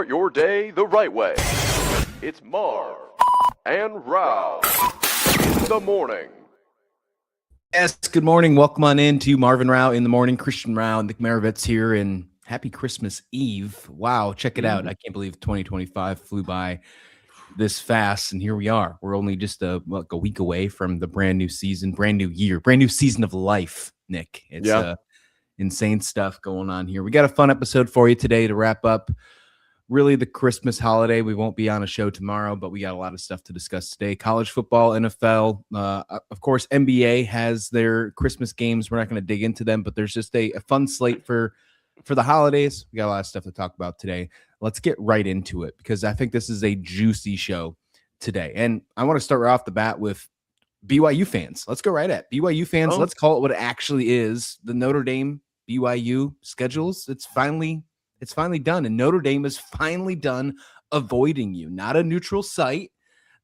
Start your day the right way. It's Marv and Rauh in the morning. Yes, good morning. Welcome on in to Marv and Rauh in the morning. Christian Rauh and the Marovets here, and happy Christmas Eve. Wow, check it out. I can't believe 2025 flew by this fast, and here we are. We're only just a week away from the brand new season, brand new year, brand new season of life, Nick. It's insane stuff going on here. We got a fun episode for you today to wrap up really the Christmas holiday. We won't be on a show tomorrow, but we got a lot of stuff to discuss today. College football, NFL, of course, NBA has their Christmas games. We're not going to dig into them, but there's just a fun slate for the holidays. We got a lot of stuff to talk about today. Let's get right into it because I think this is a juicy show today. And I want to start right off the bat with BYU fans. Let's go right at BYU fans. Let's call it what it actually is. The Notre Dame BYU schedules. It's finally done. And Notre Dame is finally done avoiding you. Not a neutral site,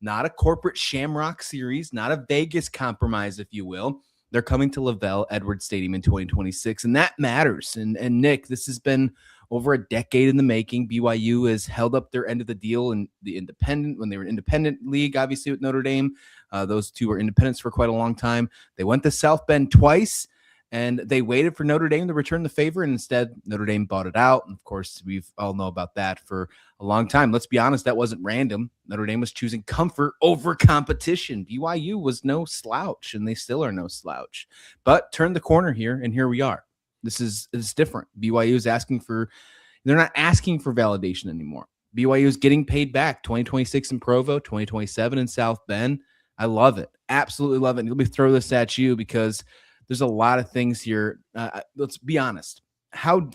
not a corporate shamrock series, not a Vegas compromise, if you will. They're coming to LaVell Edwards Stadium in 2026, and that matters. And Nick, this has been over a decade in the making. BYU has held up their end of the deal in the independent, when they were an independent league, obviously with Notre Dame. Those two were independents for quite a long time. They went to South Bend twice, and they waited for Notre Dame to return the favor, and instead Notre Dame bought it out. And of course, we've all know about that for a long time. Let's be honest, that wasn't random. Notre Dame was choosing comfort over competition. BYU was no slouch, and they still are no slouch. But turn the corner here, and here we are. It's different. BYU is they're not asking for validation anymore. BYU is getting paid back. 2026 in Provo, 2027 in South Bend. I love it. Absolutely love it. And let me throw this at you because there's a lot of things here. Let's be honest.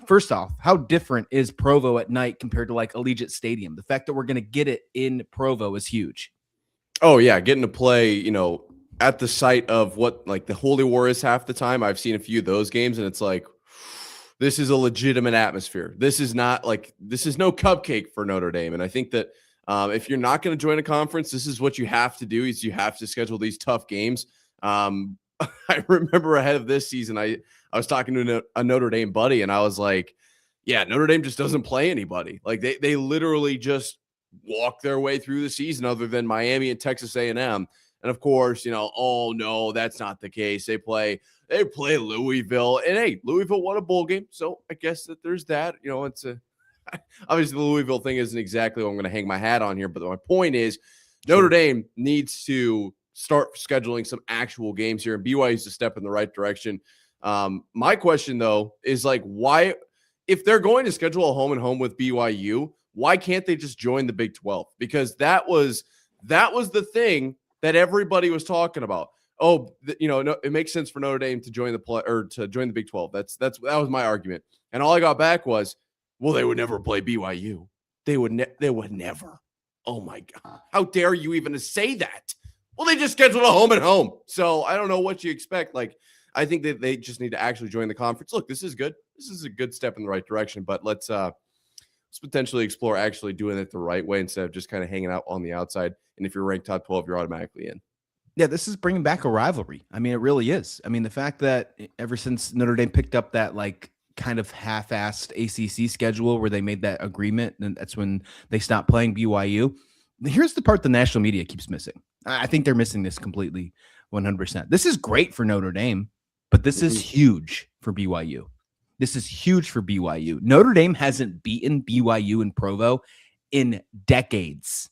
First off, how different is Provo at night compared to like Allegiant Stadium? The fact that we're going to get it in Provo is huge. Oh yeah, getting to play, at the site of what like the Holy War is half the time. I've seen a few of those games, and it's like, this is a legitimate atmosphere. This is no cupcake for Notre Dame. And I think that if you're not going to join a conference, this is what you have to do. Is you have to schedule these tough games. I remember ahead of this season, I was talking to a Notre Dame buddy, and I was like, yeah, Notre Dame just doesn't play anybody. Like they literally just walk their way through the season other than Miami and Texas A&M. And of course, oh no, that's not the case. They play Louisville, and hey, Louisville won a bowl game. So I guess that there's that, it's obviously the Louisville thing isn't exactly what I'm going to hang my hat on here. But my point is Notre Dame needs to start scheduling some actual games here, and BYU is a step in the right direction. My question though is like, why, if they're going to schedule a home and home with BYU, why can't they just join the Big 12? Because that was the thing that everybody was talking about. No, it makes sense for Notre Dame to join to join the Big 12. That was my argument, and all I got back was, well, they would never play BYU. They would never. Oh my God, how dare you even say that? Well, they just scheduled a home and home. So I don't know what you expect. Like, I think that they just need to actually join the conference. Look, this is good. This is a good step in the right direction, but let's potentially explore actually doing it the right way instead of just kind of hanging out on the outside. And if you're ranked top 12, you're automatically in. Yeah, this is bringing back a rivalry. I mean, it really is. I mean, the fact that ever since Notre Dame picked up that like kind of half-assed ACC schedule where they made that agreement, and that's when they stopped playing BYU. Here's the part the national media keeps missing. I think they're missing this completely, 100%. This is great for Notre Dame, but this is huge for BYU. This is huge for BYU. Notre Dame hasn't beaten BYU in Provo in decades.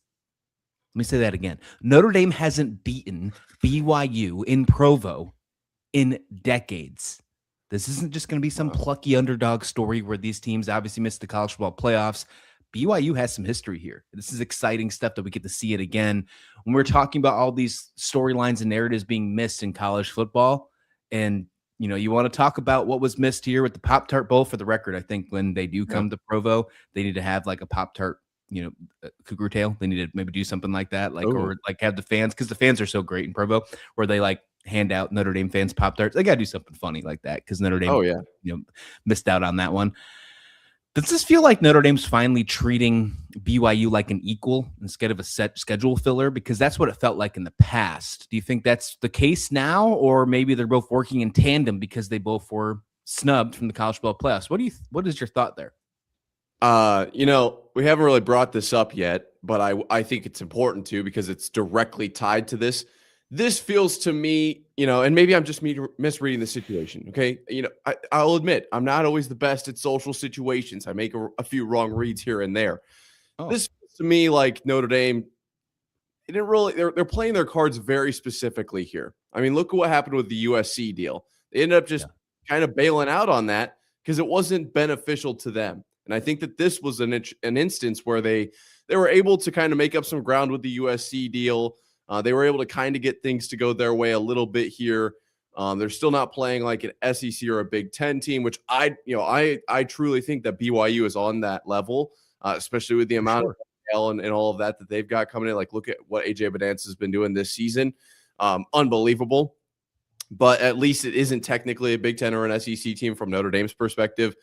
Let me say that again. Notre Dame hasn't beaten BYU in Provo in decades. This isn't just going to be some plucky underdog story where these teams obviously missed the college football playoffs. BYU has some history here. This is exciting stuff that we get to see it again. When we're talking about all these storylines and narratives being missed in college football, and you want to talk about what was missed here with the Pop-Tart Bowl. For the record, I think when they do come to Provo, they need to have like a Pop-Tart, cougar tail. They need to maybe do something like that, or like have the fans, because the fans are so great in Provo, where they like hand out Notre Dame fans Pop-Tarts. They got to do something funny like that because Notre Dame, missed out on that one. Does this feel like Notre Dame's finally treating BYU like an equal instead of a set schedule filler? Because that's what it felt like in the past. Do you think that's the case now, or maybe they're both working in tandem because they both were snubbed from the college football playoffs? What is your thought there? We haven't really brought this up yet, but I think it's important to because it's directly tied to this. This feels to me, and maybe I'm just misreading the situation. Okay. I'll admit I'm not always the best at social situations. I make a few wrong reads here and there. Oh, This feels to me like Notre Dame. It didn't really, they're playing their cards very specifically here. I mean, look at what happened with the USC deal. They ended up just kind of bailing out on that because it wasn't beneficial to them. And I think that this was an instance where they were able to kind of make up some ground with the USC deal. They were able to kind of get things to go their way a little bit here. They're still not playing like an SEC or a Big Ten team, which I truly think that BYU is on that level, especially with the amount of and all of that they've got coming in. Like, look at what AJ Bonanza has been doing this season. Unbelievable. But at least it isn't technically a Big Ten or an SEC team from Notre Dame's perspective.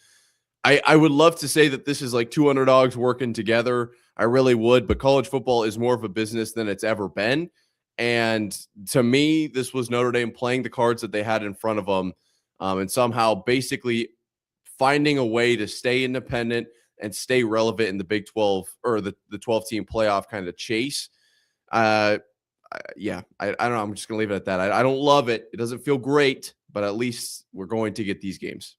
I would love to say that this is like two underdogs working together. I really would, but college football is more of a business than it's ever been. And to me, this was Notre Dame playing the cards that they had in front of them and somehow basically finding a way to stay independent and stay relevant in the Big 12 or the 12-team playoff kind of chase. I don't know. I'm just going to leave it at that. I don't love it. It doesn't feel great, but at least we're going to get these games.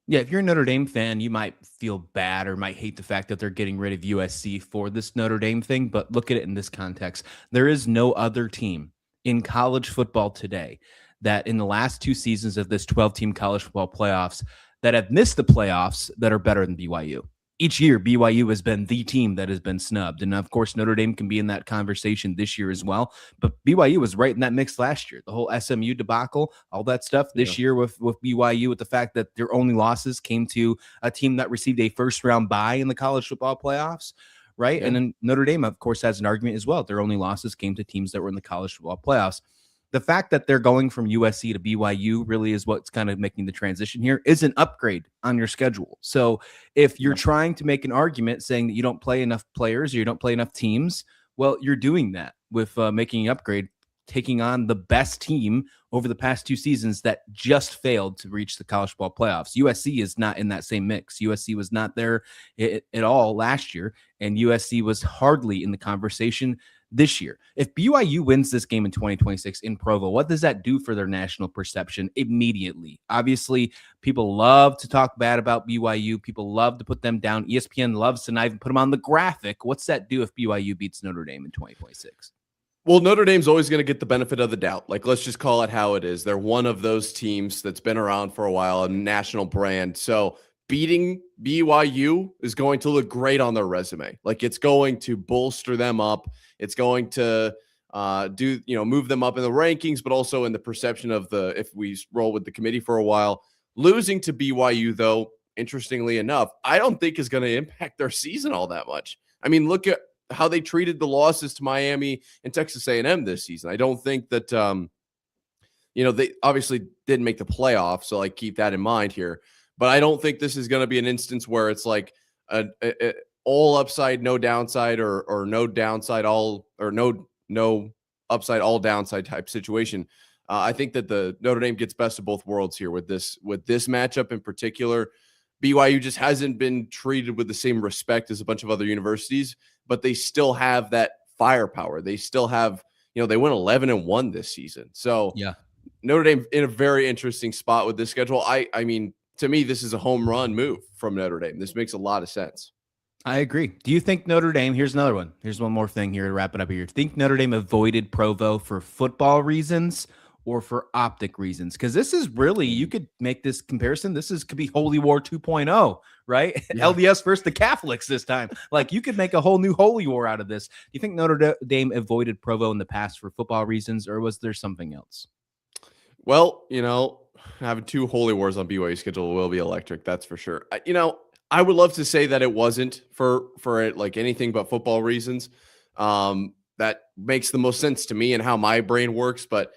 Yeah, if you're a Notre Dame fan, you might feel bad or might hate the fact that they're getting rid of USC for this Notre Dame thing, but look at it in this context. There is no other team in college football today that in the last two seasons of this 12-team college football playoffs that have missed the playoffs that are better than BYU. Each year, BYU has been the team that has been snubbed. And of course, Notre Dame can be in that conversation this year as well. But BYU was right in that mix last year. The whole SMU debacle, all that stuff this year with BYU, with the fact that their only losses came to a team that received a first-round bye in the college football playoffs, right? Yeah. And then Notre Dame, of course, has an argument as well. Their only losses came to teams that were in the college football playoffs. The fact that they're going from USC to BYU really is what's kind of making the transition here is an upgrade on your schedule. So if you're trying to make an argument saying that you don't play enough players or you don't play enough teams, well, you're doing that with making an upgrade, taking on the best team over the past two seasons that just failed to reach the college football playoffs. USC is not in that same mix. USC was not there at all last year, and USC was hardly in the conversation this year. If BYU wins this game in 2026 in Provo, what does that do for their national perception immediately? Obviously, people love to talk bad about BYU. People love to put them down. ESPN loves to not even put them on the graphic. What's that do if BYU beats Notre Dame in 2026? Well, Notre Dame's always going to get the benefit of the doubt. Like, let's just call it how it is. They're one of those teams that's been around for a while, a national brand. So beating BYU is going to look great on their resume. Like, it's going to bolster them up. It's going to move them up in the rankings, but also in the perception of if we roll with the committee for a while. Losing to BYU, though, interestingly enough, I don't think is going to impact their season all that much. I mean, look at how they treated the losses to Miami and Texas A&M this season. I don't think that, they obviously didn't make the playoffs, so like keep that in mind here. But I don't think this is going to be an instance where it's like a all upside, no downside, or no downside, all or no upside, all downside type situation. I think that the Notre Dame gets best of both worlds here with this matchup in particular. BYU just hasn't been treated with the same respect as a bunch of other universities, but they still have that firepower. They still have, they went 11-1 this season. So yeah, Notre Dame in a very interesting spot with this schedule. I mean, to me, this is a home run move from Notre Dame. This makes a lot of sense. I agree. Do you think Notre Dame, here's another one. Here's one more thing here to wrap it up here. Think Notre Dame avoided Provo for football reasons or for optic reasons? Because this is really, you could make this comparison. Could be Holy War 2.0, right? Yeah. LDS versus the Catholics this time. Like, you could make a whole new Holy War out of this. Do you think Notre Dame avoided Provo in the past for football reasons, or was there something else? Well, having two Holy Wars on BYU schedule will be electric. That's for sure. I would love to say that it wasn't for it, like anything but football reasons. That makes the most sense to me and how my brain works. But,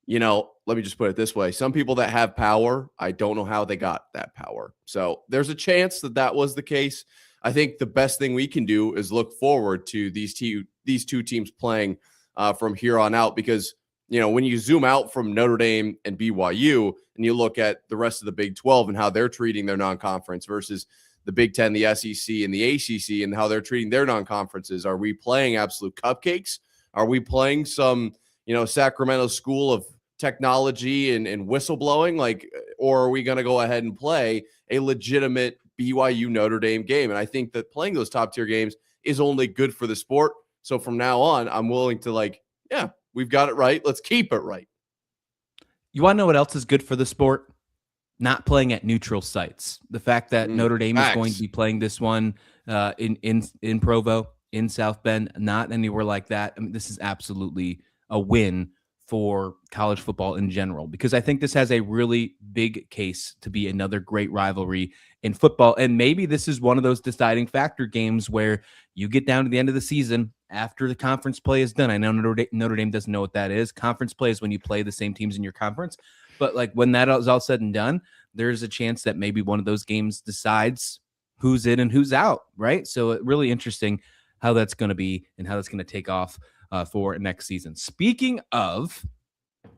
let me just put it this way. Some people that have power, I don't know how they got that power. So there's a chance that was the case. I think the best thing we can do is look forward to these two teams playing from here on out, because, when you zoom out from Notre Dame and BYU and you look at the rest of the Big 12 and how they're treating their non-conference versus the Big Ten, the SEC, and the ACC and how they're treating their non-conferences. Are we playing absolute cupcakes? Are we playing some, Sacramento School of Technology and whistleblowing? Or are we going to go ahead and play a legitimate BYU Notre Dame game? And I think that playing those top tier games is only good for the sport. So from now on, I'm willing to we've got it right. Let's keep it right. You want to know what else is good for the sport? Not playing at neutral sites. The fact that Notre Dame is going to be playing this one in Provo, in South Bend, not anywhere like that. I mean, this is absolutely a win for college football in general, because I think this has a really big case to be another great rivalry in football. And maybe this is one of those deciding factor games where you get down to the end of the season after the conference play is done. I know Notre Dame doesn't know what that is. Conference play is when you play the same teams in your conference. But when that is all said and done, there's a chance that maybe one of those games decides who's in and who's out, right? So it's really interesting how that's going to be and how that's going to take off for next season. Speaking of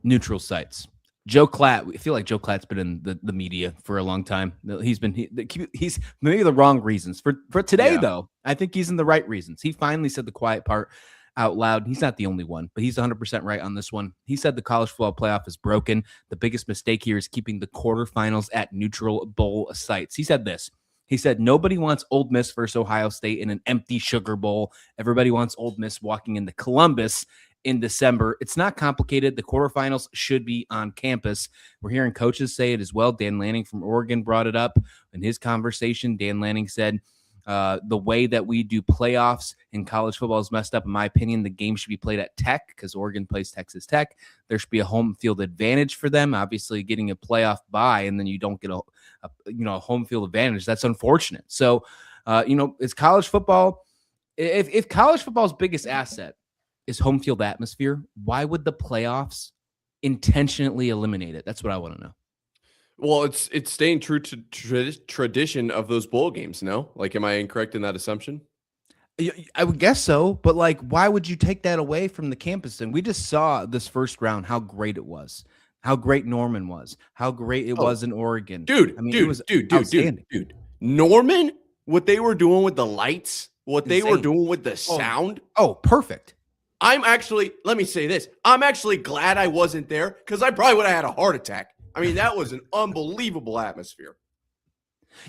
neutral sites, Joe Klatt. I feel like Joe Klatt's been in the media for a long time. He's maybe the wrong reasons. For today, though, I think he's in the right reasons. He finally said the quiet part out loud. He's not the only one, but he's 100% right on this one. He said the college football playoff is broken. The biggest mistake here is keeping the quarterfinals at neutral bowl sites. He said this. He said, nobody wants Ole Miss versus Ohio State in an empty Sugar Bowl. Everybody wants Ole Miss walking into Columbus in December. It's not complicated. The quarterfinals should be on campus. We're hearing coaches say it as well. Dan Lanning from Oregon brought it up in his conversation. Dan Lanning said, the way that we do playoffs in college football is messed up. In my opinion, the game should be played at Tech because Oregon plays Texas Tech. There should be a home field advantage for them. Obviously, getting a playoff bye and then you don't get a home field advantage. That's unfortunate. So, it's college football. If college football's biggest asset is home field atmosphere, why would the playoffs intentionally eliminate it? That's what I want to know. Well, it's staying true to tradition of those bowl games, no? Am I incorrect in that assumption? I would guess so, but why would you take that away from the campus? And we just saw this first round, how great it was, how great Norman was, how great it was in Oregon. Dude, it was outstanding. Dude. Norman, what they were doing with the lights, what they were doing with the sound. Oh, perfect. Let me say this. I'm actually glad I wasn't there because I probably would have had a heart attack. I mean, that was an unbelievable atmosphere.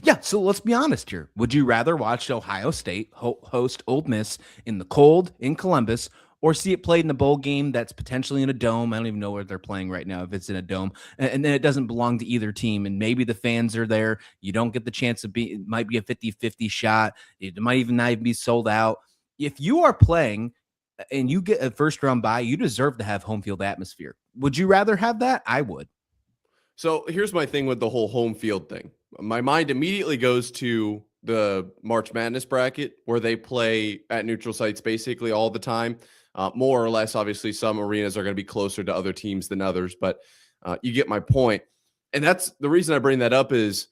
Yeah, so let's be honest here. Would you rather watch Ohio State host Ole Miss in the cold in Columbus or see it played in a bowl game that's potentially in a dome? I don't even know where they're playing right now if it's in a dome. And then it doesn't belong to either team, and maybe the fans are there. You don't get the chance to be – it might be a 50-50 shot. It might even not even be sold out. If you are playing and you get a first-round bye, you deserve to have home field atmosphere. Would you rather have that? I would. So here's my thing with the whole home field thing. My mind immediately goes to the March Madness bracket where they play at neutral sites basically all the time. More or less, obviously, some arenas are going to be closer to other teams than others, but you get my point. And that's the reason I bring that up is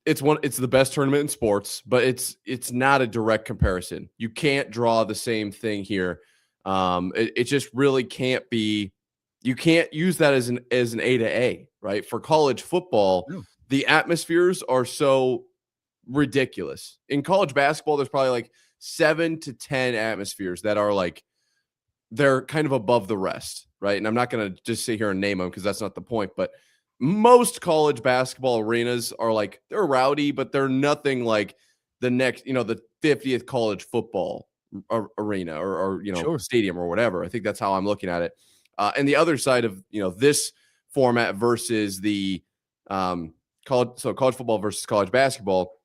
it's the best tournament in sports, but it's not a direct comparison. You can't draw the same thing here. It just really can't be. You can't use that as an A to A, right? For college football, the atmospheres are so ridiculous. In college basketball, there's probably 7 to 10 atmospheres that are they're kind of above the rest, right? And I'm not going to just sit here and name them because that's not the point, but most college basketball arenas are they're rowdy, but they're nothing like the next, the 50th college football arena or stadium or whatever. I think that's how I'm looking at it. And the other side of, this format versus the college football versus college basketball,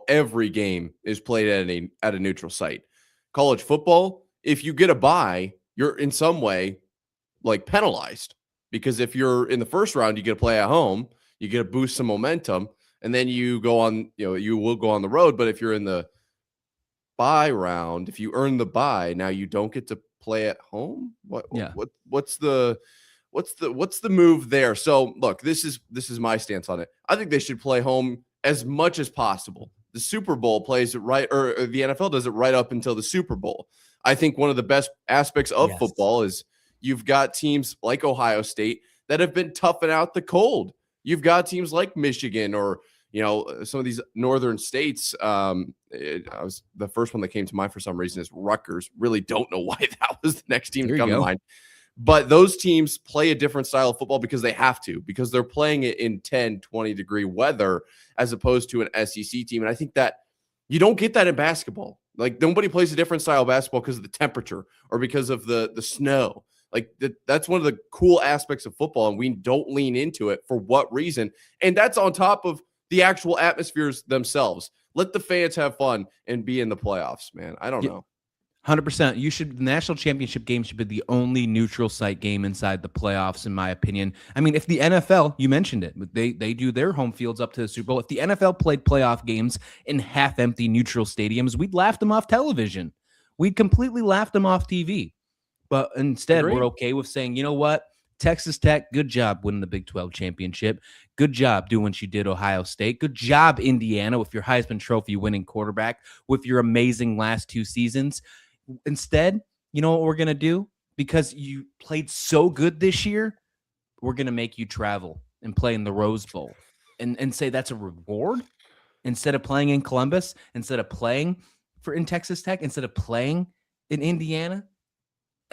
every game is played at a neutral site. College football, if you get a bye, you're in some way penalized because if you're in the first round, you get to play at home, you get to boost some momentum, and then you go on, you will go on the road. But if you're in the bye round, if you earn the bye, now you don't get to play at home. What's the move there? So look, this is my stance on it. I think they should play home as much as possible. The Super Bowl plays it right, or the NFL does it right up until the Super Bowl. I think one of the best aspects of football is you've got teams like Ohio State that have been toughing out the cold. You've got teams like Michigan or some of these northern states. I was the first one that came to mind for some reason is Rutgers. Really don't know why that was the next team to come to mind. But those teams play a different style of football because they have to, because they're playing it in 10, 20 degree weather as opposed to an SEC team. And I think that you don't get that in basketball. Like, nobody plays a different style of basketball because of the temperature or because of the snow. Like, that's one of the cool aspects of football, and we don't lean into it. For what reason? And that's on top of the actual atmospheres themselves. Let the fans have fun and be in the playoffs, man. I don't know. 100%. The national championship game should be the only neutral site game inside the playoffs, in my opinion. I mean, if the NFL, you mentioned it, they do their home fields up to the Super Bowl. If the NFL played playoff games in half-empty neutral stadiums, we'd laugh them off television. We'd completely laugh them off TV. But instead, we're okay with saying, you know what? Texas Tech, good job winning the Big 12 championship. Good job doing what you did, Ohio State. Good job, Indiana, with your Heisman Trophy winning quarterback, with your amazing last 2 seasons. Instead, you know what we're going to do? Because you played so good this year, we're going to make you travel and play in the Rose Bowl and say that's a reward instead of playing in Columbus, instead of playing in Texas Tech, instead of playing in Indiana.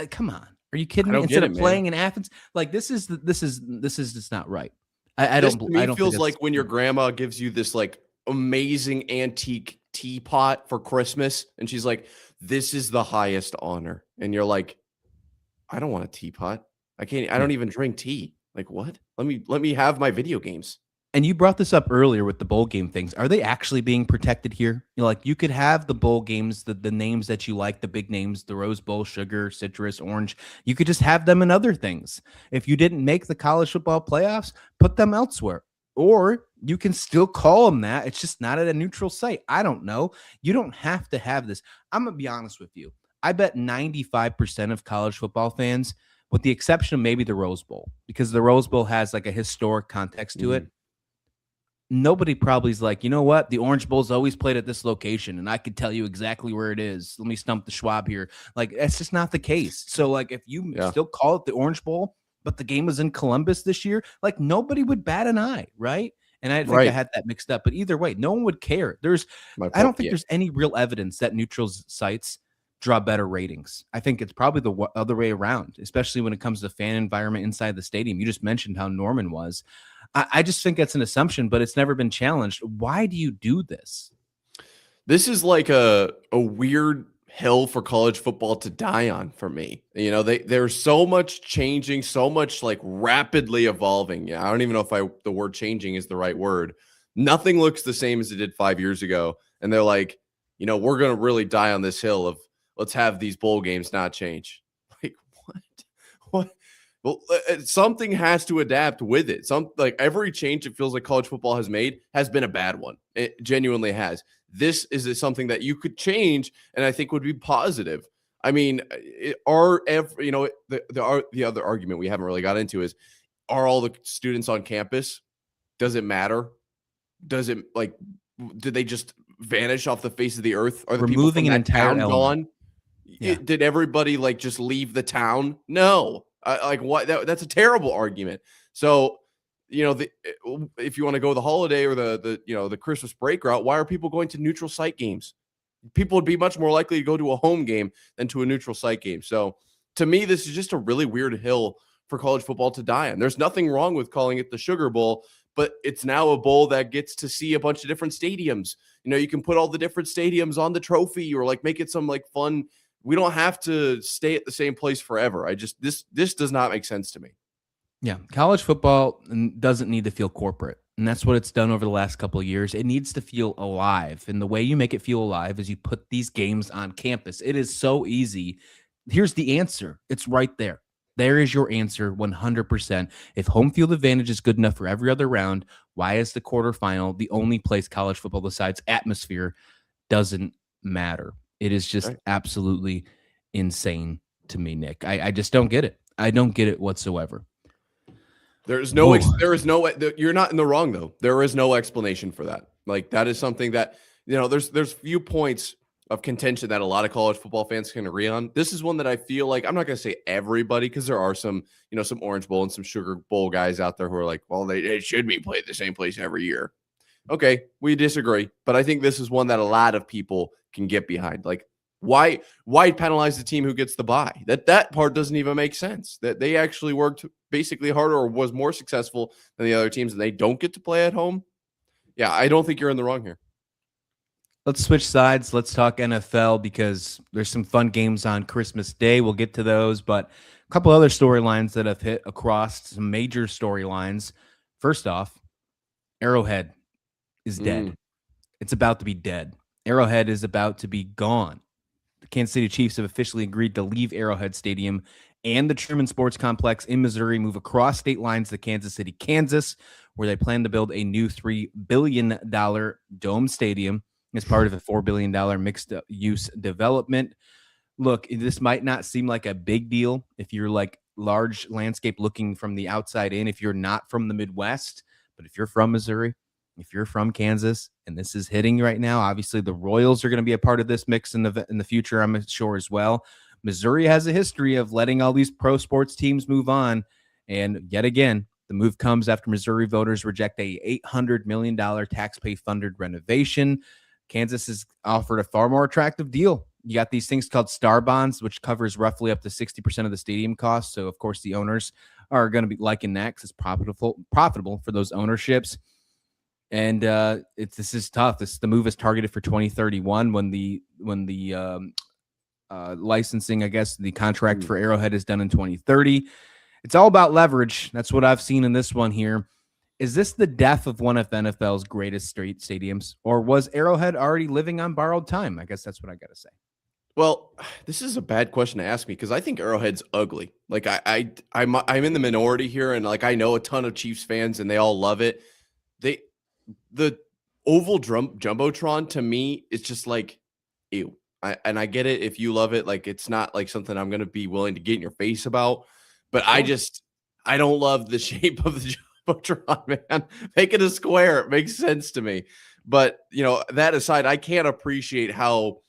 Come on. Are you kidding me? Instead of playing in Athens, like this is just not right. I don't feels like when your grandma gives you this like amazing antique teapot for Christmas and she's like, this is the highest honor. And you're like, I don't want a teapot. I don't even drink tea. Like, what? Let me have my video games. And you brought this up earlier with the bowl game things. Are they actually being protected here? Like, you could have the bowl games, the names that you like, the big names, the Rose Bowl, sugar, citrus, orange. You could just have them in other things. If you didn't make the college football playoffs, put them elsewhere. Or you can still call them that. It's just not at a neutral site. I don't know. You don't have to have this. I'm going to be honest with you. I bet 95% of college football fans, with the exception of maybe the Rose Bowl, because the Rose Bowl has like a historic context to it. Nobody probably is like, you know what? The Orange Bowl's always played at this location, and I could tell you exactly where it is. Let me stump the Schwab here. Like, that's just not the case. So, like, if you still call it the Orange Bowl, but the game was in Columbus this year, like, nobody would bat an eye, right? And I think I had that mixed up. But either way, no one would care. I don't think there's any real evidence that neutral sites draw better ratings. I think it's probably the other way around, especially when it comes to fan environment inside the stadium. You just mentioned how Norman was. I just think that's an assumption, but it's never been challenged. Why do you do this? This is like a weird hill for college football to die on for me. You know, there's so much changing, so much like rapidly evolving. Yeah, I don't even know if the word changing is the right word. Nothing looks the same as it did 5 years ago. And they're like, you know, we're going to really die on this hill of let's have these bowl games not change. Like, what? Well, something has to adapt with it. Like every change it feels like college football has made has been a bad one. It genuinely has. This is something that you could change, and I think would be positive. I mean, the other argument we haven't really got into is, are all the students on campus? Does it matter? Did they just vanish off the face of the earth? Are the removing people an entire town gone? Yeah. Did everybody like just leave the town? No. What? That's a terrible argument. So, you know, if you want to go the holiday or the Christmas break route, why are people going to neutral site games? People would be much more likely to go to a home game than to a neutral site game. So, to me, this is just a really weird hill for college football to die on. There's nothing wrong with calling it the Sugar Bowl, but it's now a bowl that gets to see a bunch of different stadiums. You know, you can put all the different stadiums on the trophy or like make it some like fun. We don't have to stay at the same place forever. This does not make sense to me. Yeah, college football doesn't need to feel corporate, and that's what it's done over the last couple of years. It needs to feel alive, and the way you make it feel alive is you put these games on campus. It is so easy. Here's the answer. It's right there. There is your answer 100%. If home field advantage is good enough for every other round, why is the quarterfinal the only place college football besides atmosphere doesn't matter? It is just absolutely insane to me, Nick. I just don't get it. I don't get it whatsoever. You're not in the wrong though. There is no explanation for that. Like that is something that, you know, there's few points of contention that a lot of college football fans can agree on. This is one that I feel like, I'm not going to say everybody, because there are some, you know, some Orange Bowl and some Sugar Bowl guys out there who are like, well, they should be played the same place every year. Okay, we disagree, but I think this is one that a lot of people can get behind. Like, why penalize the team who gets the bye? That part doesn't even make sense. That they actually worked basically harder or was more successful than the other teams, and they don't get to play at home. Yeah, I don't think you're in the wrong here. Let's switch sides. Let's talk NFL because there's some fun games on Christmas Day. We'll get to those, but a couple other storylines that have hit across some major storylines. First off, Arrowhead is dead. It's about to be dead. Arrowhead is about to be gone. The Kansas City Chiefs have officially agreed to leave Arrowhead Stadium and the Truman Sports Complex in Missouri, move across state lines to Kansas City, Kansas, where they plan to build a new $3 billion dome stadium as part of a $4 billion mixed-use development. Look, this might not seem like a big deal if you're like large landscape looking from the outside in, if you're not from the Midwest, but if you're from Missouri, if you're from Kansas and this is hitting right now, obviously the Royals are going to be a part of this mix in the future, I'm sure as well. Missouri has a history of letting all these pro sports teams move on. And yet again, the move comes after Missouri voters reject a $800 million taxpayer funded renovation. Kansas has offered a far more attractive deal. You got these things called star bonds, which covers roughly up to 60% of the stadium costs. So of course the owners are going to be liking that because it's profitable for those ownerships. And this is tough. The move is targeted for 2031 when the licensing, I guess, the contract for Arrowhead is done in 2030. It's all about leverage. That's what I've seen in this one here. Is this the death of one of the NFL's greatest street stadiums, or was Arrowhead already living on borrowed time? I guess that's what I got to say. Well, this is a bad question to ask me because I think Arrowhead's ugly. Like I'm in the minority here, and like I know a ton of Chiefs fans, and they all love it. The oval jumbotron to me is just like ew. I get it if you love it. Like it's not like something I'm gonna be willing to get in your face about. But I don't love the shape of the jumbotron, man. Make it a square. It makes sense to me. But that aside, I can't appreciate how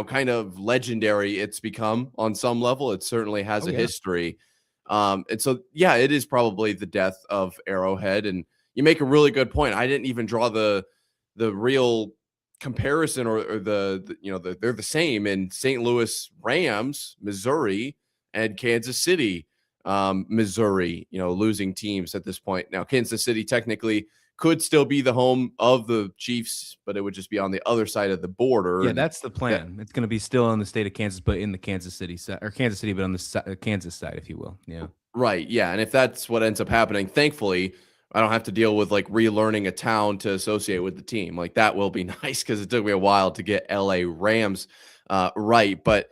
kind of legendary it's become on some level. It certainly has a history. And so, yeah, it is probably the death of Arrowhead. And you make a really good point. I didn't even draw the real comparison or they're the same in St. Louis Rams, Missouri, and Kansas City, Missouri, losing teams at this point. Now, Kansas City technically could still be the home of the Chiefs, but it would just be on the other side of the border. Yeah, that's the plan. It's going to be still in the state of Kansas, but in the Kansas City side, or Kansas City, but on the Kansas side, if you will. Yeah. Right. Yeah. And if that's what ends up happening, thankfully, I don't have to deal with like relearning a town to associate with the team. Like that will be nice because it took me a while to get LA Rams right. But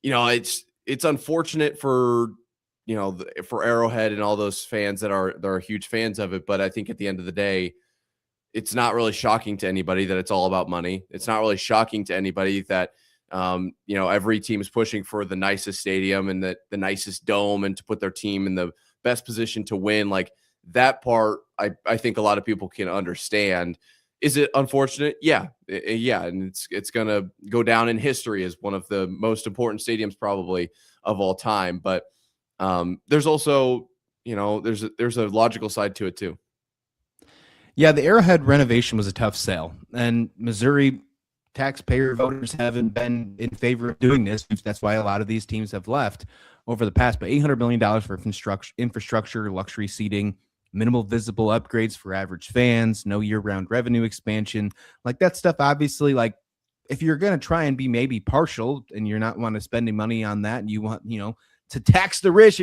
it's unfortunate for for Arrowhead and all those fans that are huge fans of it. But I think at the end of the day, it's not really shocking to anybody that it's all about money. It's not really shocking to anybody that every team is pushing for the nicest stadium and the nicest dome and to put their team in the best position to win. Like that part, I think a lot of people can understand. Is it unfortunate? Yeah. Yeah. And it's going to go down in history as one of the most important stadiums probably of all time. But there's also, there's a logical side to it too. Yeah, the Arrowhead renovation was a tough sell, and Missouri taxpayer voters haven't been in favor of doing this. That's why a lot of these teams have left over the past. But $800 million for infrastructure, luxury seating, minimal visible upgrades for average fans, no year-round revenue expansion, like that stuff. Obviously, like if you're going to try and be maybe partial, and you're not want to spend money on that, and you want to tax the rich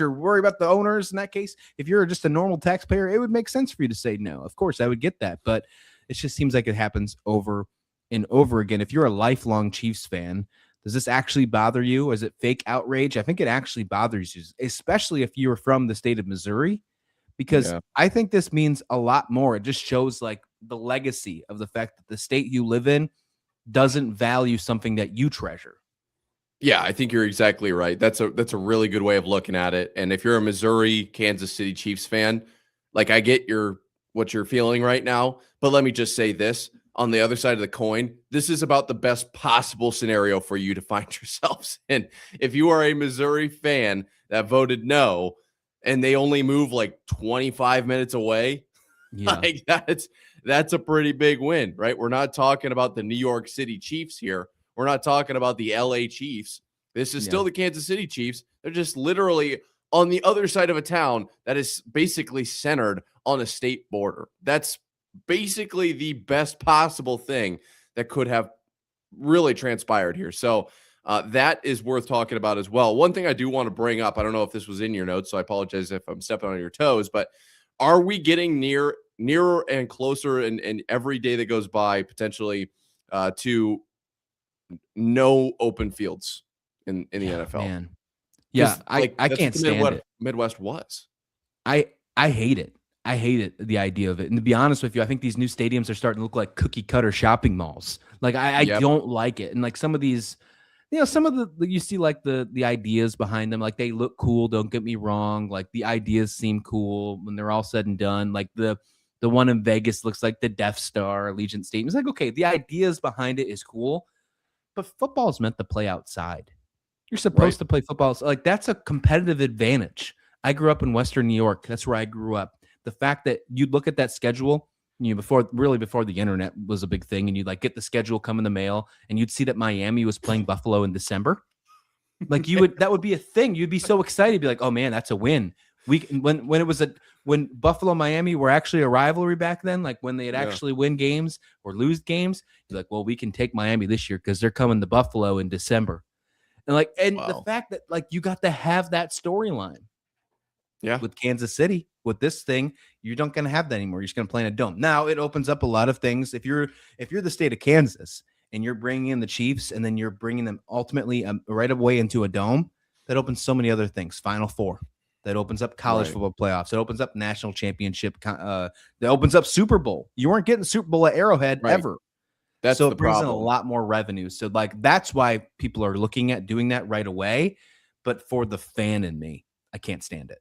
or worry about the owners in that case. If you're just a normal taxpayer, it would make sense for you to say no. Of course, I would get that, but it just seems like it happens over and over again. If you're a lifelong Chiefs fan, does this actually bother you? Is it fake outrage? I think it actually bothers you, especially if you're from the state of Missouri, because I think this means a lot more. It just shows like the legacy of the fact that the state you live in doesn't value something that you treasure. Yeah, I think you're exactly right. That's a really good way of looking at it. And if you're a Missouri, Kansas City Chiefs fan, like I get what you're feeling right now, but let me just say this, on the other side of the coin, this is about the best possible scenario for you to find yourselves in. If you are a Missouri fan that voted no and they only move like 25 minutes away, like that's a pretty big win, right? We're not talking about the New York City Chiefs here. We're not talking about the LA Chiefs. This is still the Kansas City Chiefs. They're just literally on the other side of a town that is basically centered on a state border. That's basically the best possible thing that could have really transpired here. So that is worth talking about as well. One thing I do want to bring up, I don't know if this was in your notes, so I apologize if I'm stepping on your toes, but are we getting nearer and closer and every day that goes by potentially to no open fields in the NFL? Man. Yeah, I can't stand it. Midwest was. I hate it. I hate it, the idea of it. And to be honest with you, I think these new stadiums are starting to look like cookie cutter shopping malls. Like I don't like it. And like some of these, some of the you see like the ideas behind them, like they look cool. Don't get me wrong. Like the ideas seem cool when they're all said and done. Like the one in Vegas looks like the Death Star, Allegiant Stadium. It's like, okay, the ideas behind it is cool, but football is meant to play outside. You're supposed to play football. So like that's a competitive advantage. I grew up in Western New York. That's where I grew up. The fact that you'd look at that schedule, before the internet was a big thing, and you'd like get the schedule come in the mail, and you'd see that Miami was playing Buffalo in December. Like that would be a thing. You'd be so excited, you'd be like, oh man, that's a win. When Buffalo Miami were actually a rivalry back then, like when they'd actually win games or lose games, you're like, well, we can take Miami this year because they're coming to Buffalo in December. And the fact that like you got to have that storyline. Yeah. With Kansas City, with this thing, you're not going to have that anymore. You're just going to play in a dome. Now it opens up a lot of things. If you're the state of Kansas and you're bringing in the Chiefs and then you're bringing them ultimately right away into a dome, that opens so many other things. Final Four. That opens up college football playoffs. It opens up national championship. That opens up Super Bowl. You weren't getting Super Bowl at Arrowhead ever. So it brings in a lot more revenue. So like that's why people are looking at doing that right away. But for the fan in me, I can't stand it.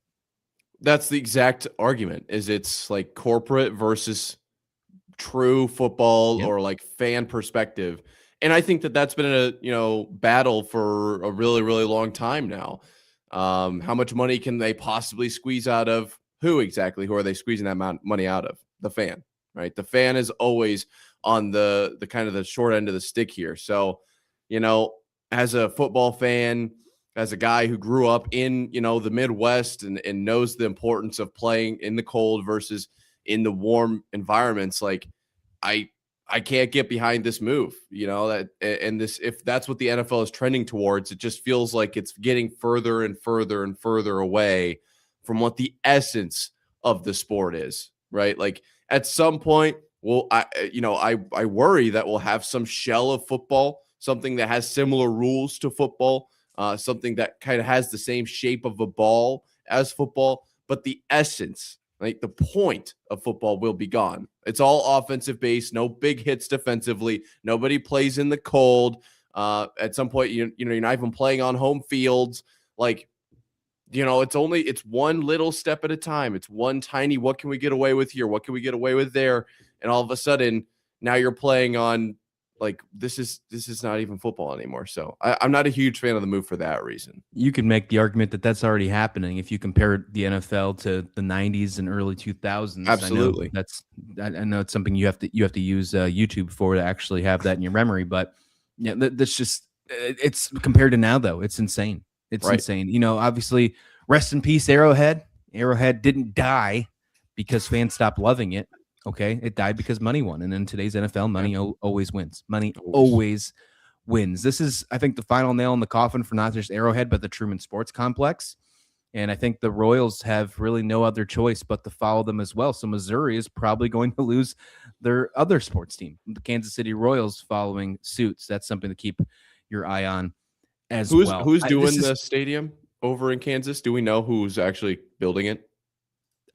That's the exact argument. Is it's like corporate versus true football or like fan perspective. And I think that that's been a battle for a really, really long time now. How much money can they possibly squeeze out of who exactly? Who are they squeezing that money out of? The fan, right? The fan is always on the kind of the short end of the stick here. So, as a football fan, as a guy who grew up in, the Midwest and knows the importance of playing in the cold versus in the warm environments, like I can't get behind this move, if that's what the NFL is trending towards, it just feels like it's getting further and further and further away from what the essence of the sport is, right? Like at some point, I worry that we'll have some shell of football, something that has similar rules to football, something that kind of has the same shape of a ball as football, but the essence, like the point of football will be gone. It's all offensive based, no big hits defensively. Nobody plays in the cold. At some point, you're not even playing on home fields. Like, it's one little step at a time. It's one tiny, what can we get away with here? What can we get away with there? And all of a sudden, now you're playing on like this is not even football anymore. So I'm not a huge fan of the move for that reason. You can make the argument that that's already happening if you compare the NFL to the 90s and early 2000s. Absolutely. I know it's something you have to use YouTube for to actually have that in your memory, but that's just it's compared to now though. It's insane. It's insane. Obviously, rest in peace, Arrowhead. Arrowhead didn't die because fans stopped loving it. Okay, it died because money won, and in today's NFL, money always wins. Money always wins. This is, I think, the final nail in the coffin for not just Arrowhead, but the Truman Sports Complex. And I think the Royals have really no other choice but to follow them as well. So Missouri is probably going to lose their other sports team, the Kansas City Royals, following suits. That's something to keep your eye on as well. Who's doing the stadium over in Kansas? Do we know who's actually building it?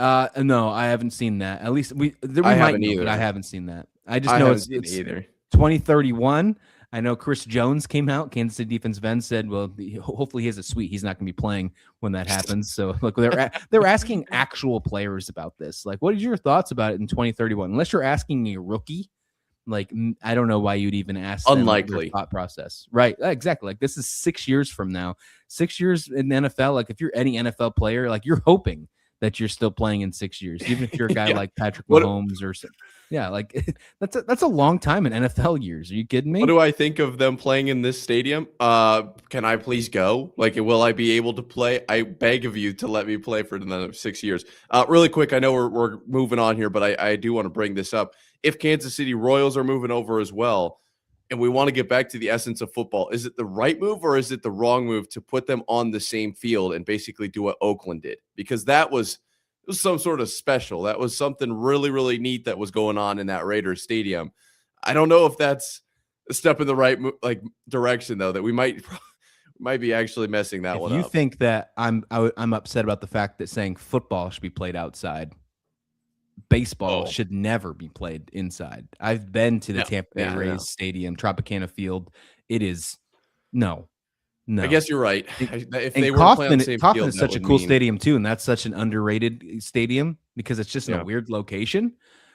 No, I haven't seen that. At least I haven't either. But I haven't seen that. I just know it's either 2031. I know Chris Jones came out. Kansas City defensive end said, "Well, hopefully he has a suite. He's not going to be playing when that happens." So, look, they're asking actual players about this. Like, what is your thoughts about it in 2031? Unless you're asking a rookie, like I don't know why you'd even ask. Unlikely thought process, right? Exactly. Like this is 6 years from now. 6 years in the NFL. Like if you're any NFL player, like you're hoping that you're still playing in 6 years, even if you're a guy like Patrick Mahomes or something. Yeah, like that's a long time in NFL years. Are you kidding me? What do I think of them playing in this stadium? Can I please go? Like, will I be able to play? I beg of you to let me play for another 6 years. Really quick, I know we're moving on here, but I do want to bring this up. If Kansas City Royals are moving over as well, and we want to get back to the essence of football, is it the right move or is it the wrong move to put them on the same field and basically do what Oakland did? Because it was some sort of special. That was something really, really neat that was going on in that Raiders stadium. I don't know if that's a step in the right direction, though, that we might be actually messing that one up. If you think that I'm upset about the fact that saying football should be played outside, baseball should never be played inside. I've been to the Tampa Bay Rays Stadium, Tropicana Field. It is no. I guess you're right. If they were playing on the same Kauffman field, is such a cool stadium too, and that's such an underrated stadium because it's just in a weird location.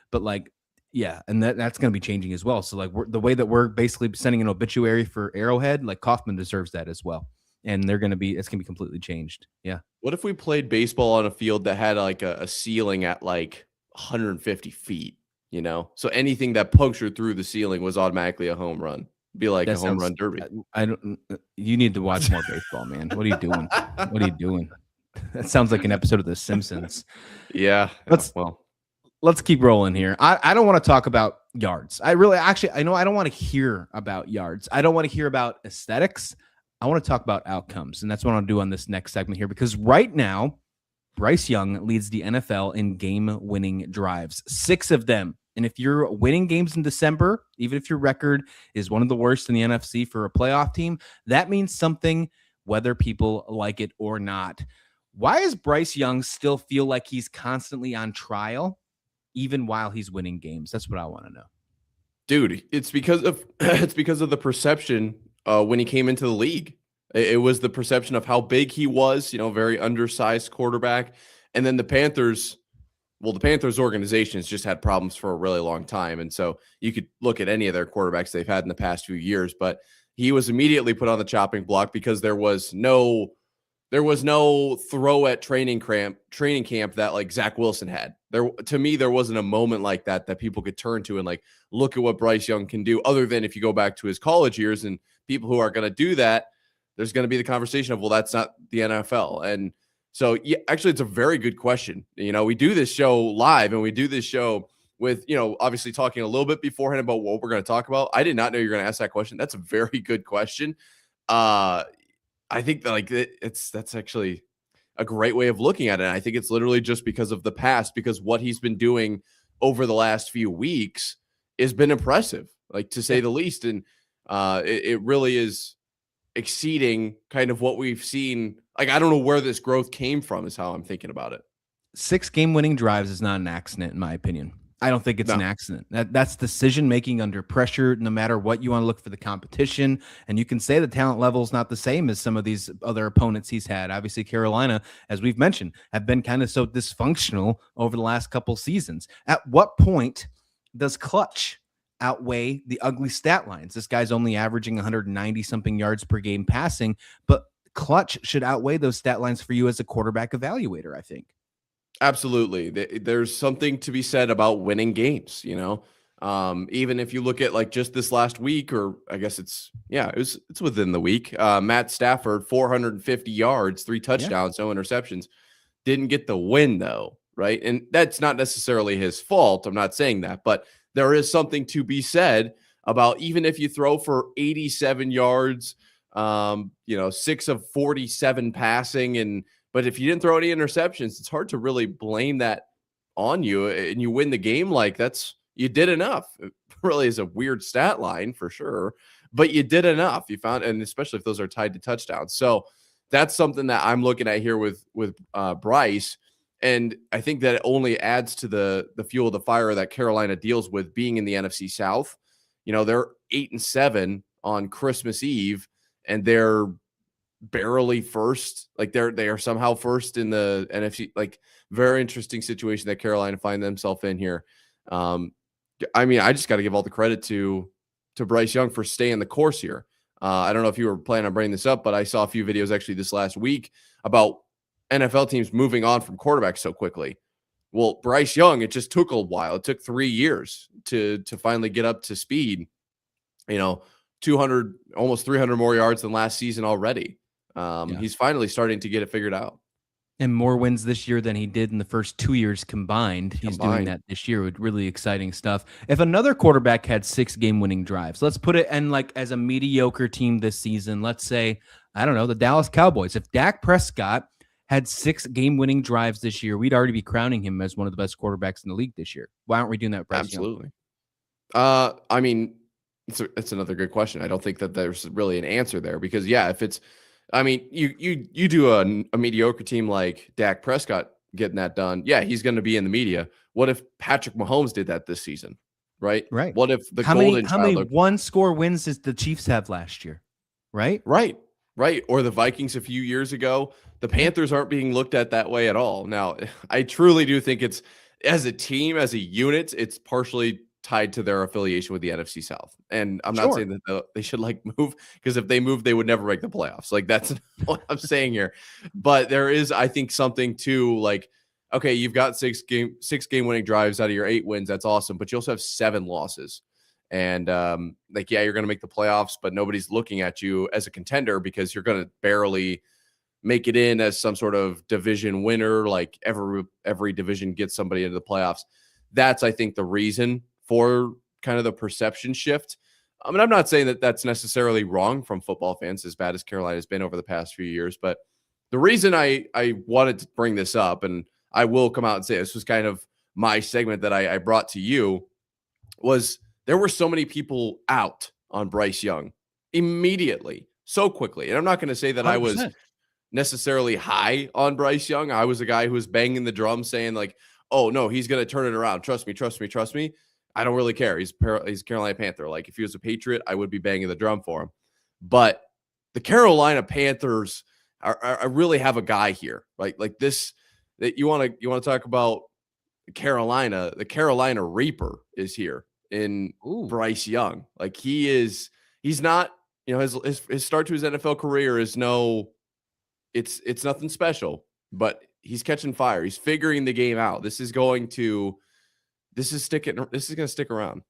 But like, yeah, and that's going to be changing as well. So like, the way that we're basically sending an obituary for Arrowhead, like Kauffman deserves that as well, and it's going to be completely changed. Yeah. What if we played baseball on a field that had like a ceiling at like 150 feet? You know, so anything that punctured through the ceiling was automatically a home run. Be like a home run derby. I don't. You need to watch more baseball, man. What are you doing? What are you doing? That sounds like an episode of The Simpsons. Yeah. Let's keep rolling here. I don't want to talk about yards. I know I don't want to hear about yards. I don't want to hear about aesthetics. I want to talk about outcomes, and that's what I'll do on this next segment here. Because right now, Bryce Young leads the NFL in game-winning drives, 6 of them. And if you're winning games in December, even if your record is one of the worst in the NFC for a playoff team, that means something, whether people like it or not. Why does Bryce Young still feel like he's constantly on trial, even while he's winning games? That's what I want to know. Dude, it's because of the perception when he came into the league. It was the perception of how big he was, very undersized quarterback. And then the Panthers organization has just had problems for a really long time. And so you could look at any of their quarterbacks they've had in the past few years, but he was immediately put on the chopping block because there was no throw at training camp that like Zach Wilson had. To me, there wasn't a moment like that people could turn to and like, look at what Bryce Young can do, other than if you go back to his college years, and people who are going to do that, there's going to be the conversation of, well, that's not the NFL. And so, yeah, actually, it's a very good question. We do this show live, and we do this show with, obviously talking a little bit beforehand about what we're going to talk about. I did not know you were going to ask that question. That's a very good question. I think that that's actually a great way of looking at it. And I think it's literally just because of the past, because what he's been doing over the last few weeks has been impressive, like to say the least. And it really is exceeding kind of what we've seen. Like, I don't know where this growth came from is how I'm thinking about it. 6 game-winning drives is not an accident, in my opinion. I don't think it's an accident. That's decision-making under pressure, no matter what you want to look for the competition. And you can say the talent level is not the same as some of these other opponents he's had. Obviously, Carolina, as we've mentioned, have been kind of so dysfunctional over the last couple seasons. At what point does clutch outweigh the ugly stat lines? This guy's only averaging 190-something yards per game passing, but clutch should outweigh those stat lines for you as a quarterback evaluator, I think. Absolutely. There's something to be said about winning games, even if you look at like just this last week, or I guess it's within the week. Matt Stafford, 450 yards, 3 touchdowns, no interceptions, didn't get the win though. Right. And that's not necessarily his fault. I'm not saying that, but there is something to be said about, even if you throw for 87 yards, 6 of 47 passing, but if you didn't throw any interceptions, it's hard to really blame that on you, and you win the game. Like, you did enough. It really is a weird stat line for sure, but you did enough. You found, and especially if those are tied to touchdowns. So that's something that I'm looking at here with Bryce. And I think that it only adds to the fuel of the fire that Carolina deals with being in the NFC South. They're 8-7 on Christmas Eve, and they're barely first. Like, they are somehow first in the NFC. Like, very interesting situation that Carolina find themselves in here. I mean, I just got to give all the credit to Bryce Young for staying the course here. I don't know if you were planning on bringing this up, but I saw a few videos actually this last week about NFL teams moving on from quarterbacks so quickly. Well, Bryce Young, it just took a while. It took 3 years to finally get up to speed. 200, almost 300 more yards than last season already. He's finally starting to get it figured out. And more wins this year than he did in the first 2 years combined. He's doing that this year with really exciting stuff. If another quarterback had 6 game-winning drives, let's put it in like as a mediocre team this season. Let's say, I don't know, the Dallas Cowboys. If Dak Prescott had 6 game-winning drives this year, we'd already be crowning him as one of the best quarterbacks in the league this year. Why aren't we doing that with Bryce Absolutely. It's another good question. I don't think that there's really an answer there because, if it's, you do a mediocre team like Dak Prescott getting that done. Yeah, he's going to be in the media. What if Patrick Mahomes did that this season? Right. What if the how many one-score wins did the Chiefs have last year? Right. Or the Vikings a few years ago. The Panthers aren't being looked at that way at all. Now, I truly do think it's as a team, as a unit, it's partially tied to their affiliation with the NFC South. And I'm not saying that they should move, because if they move, they would never make the playoffs. That's what I'm saying here. But there is, I think, something to okay, you've got 6 game winning drives out of your 8 wins. That's awesome. But you also have 7 losses. And you're going to make the playoffs, but nobody's looking at you as a contender because you're going to barely make it in as some sort of division winner. Every division gets somebody into the playoffs. That's, I think, the reason for kind of the perception shift. I'm not saying that that's necessarily wrong from football fans, as bad as Carolina's been over the past few years. But the reason I wanted to bring this up, and I will come out and say this was kind of my segment that I brought to you, was there were so many people out on Bryce Young immediately, so quickly. And I'm not going to say that 100%. I was necessarily high on Bryce Young. I was a guy who was banging the drum saying oh no, he's going to turn it around. Trust me. I don't really care. He's Carolina Panther. If he was a Patriot, I would be banging the drum for him. But the Carolina Panthers I really have a guy here, right? This, that you want to talk about Carolina. The Carolina Reaper is here in Bryce Young. He's not, his start to his NFL career is it's nothing special, but he's catching fire. He's figuring the game out. This is going to stick around.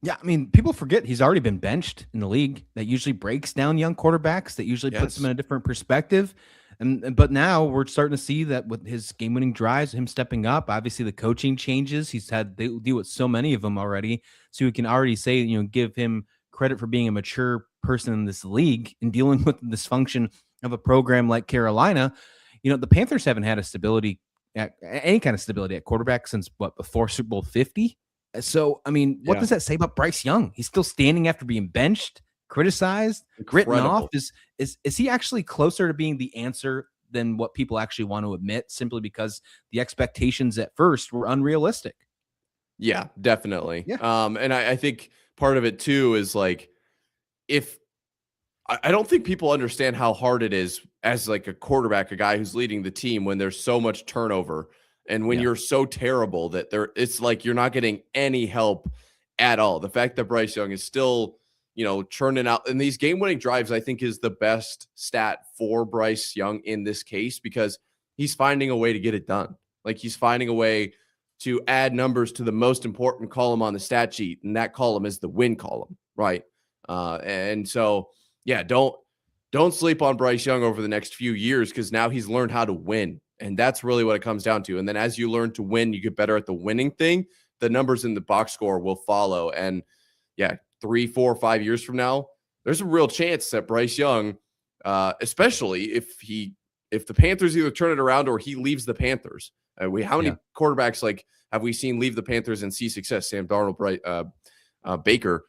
Yeah, people forget he's already been benched in the league. That usually breaks down young quarterbacks. That usually puts them in a different perspective. But now we're starting to see that with his game-winning drives, him stepping up. Obviously, the coaching changes. He's had to deal with so many of them already. So we can already say, give him credit for being a mature person in this league and dealing with the dysfunction of a program like Carolina. The Panthers haven't had any kind of stability at quarterback since before Super Bowl 50. So, what does that say about Bryce Young? He's still standing after being benched, criticized, written off. Is he actually closer to being the answer than what people actually want to admit, simply because the expectations at first were unrealistic? Yeah, definitely. Yeah. And I think part of it too is if I don't think people understand how hard it is as a quarterback, a guy who's leading the team, when there's so much turnover and when you're so terrible that it's you're not getting any help at all. The fact that Bryce Young is still, churning out, and these game-winning drives, I think, is the best stat for Bryce Young in this case, because he's finding a way to get it done. He's finding a way to add numbers to the most important column on the stat sheet, and that column is the win column, right? And so, don't sleep on Bryce Young over the next few years, because now he's learned how to win. And that's really what it comes down to. And then as you learn to win, you get better at the winning thing. The numbers in the box score will follow. And 3, 4, 5 years from now, there's a real chance that Bryce Young, especially if the Panthers either turn it around or he leaves the Panthers. How many quarterbacks have we seen leave the Panthers and see success? Sam Darnold, Baker.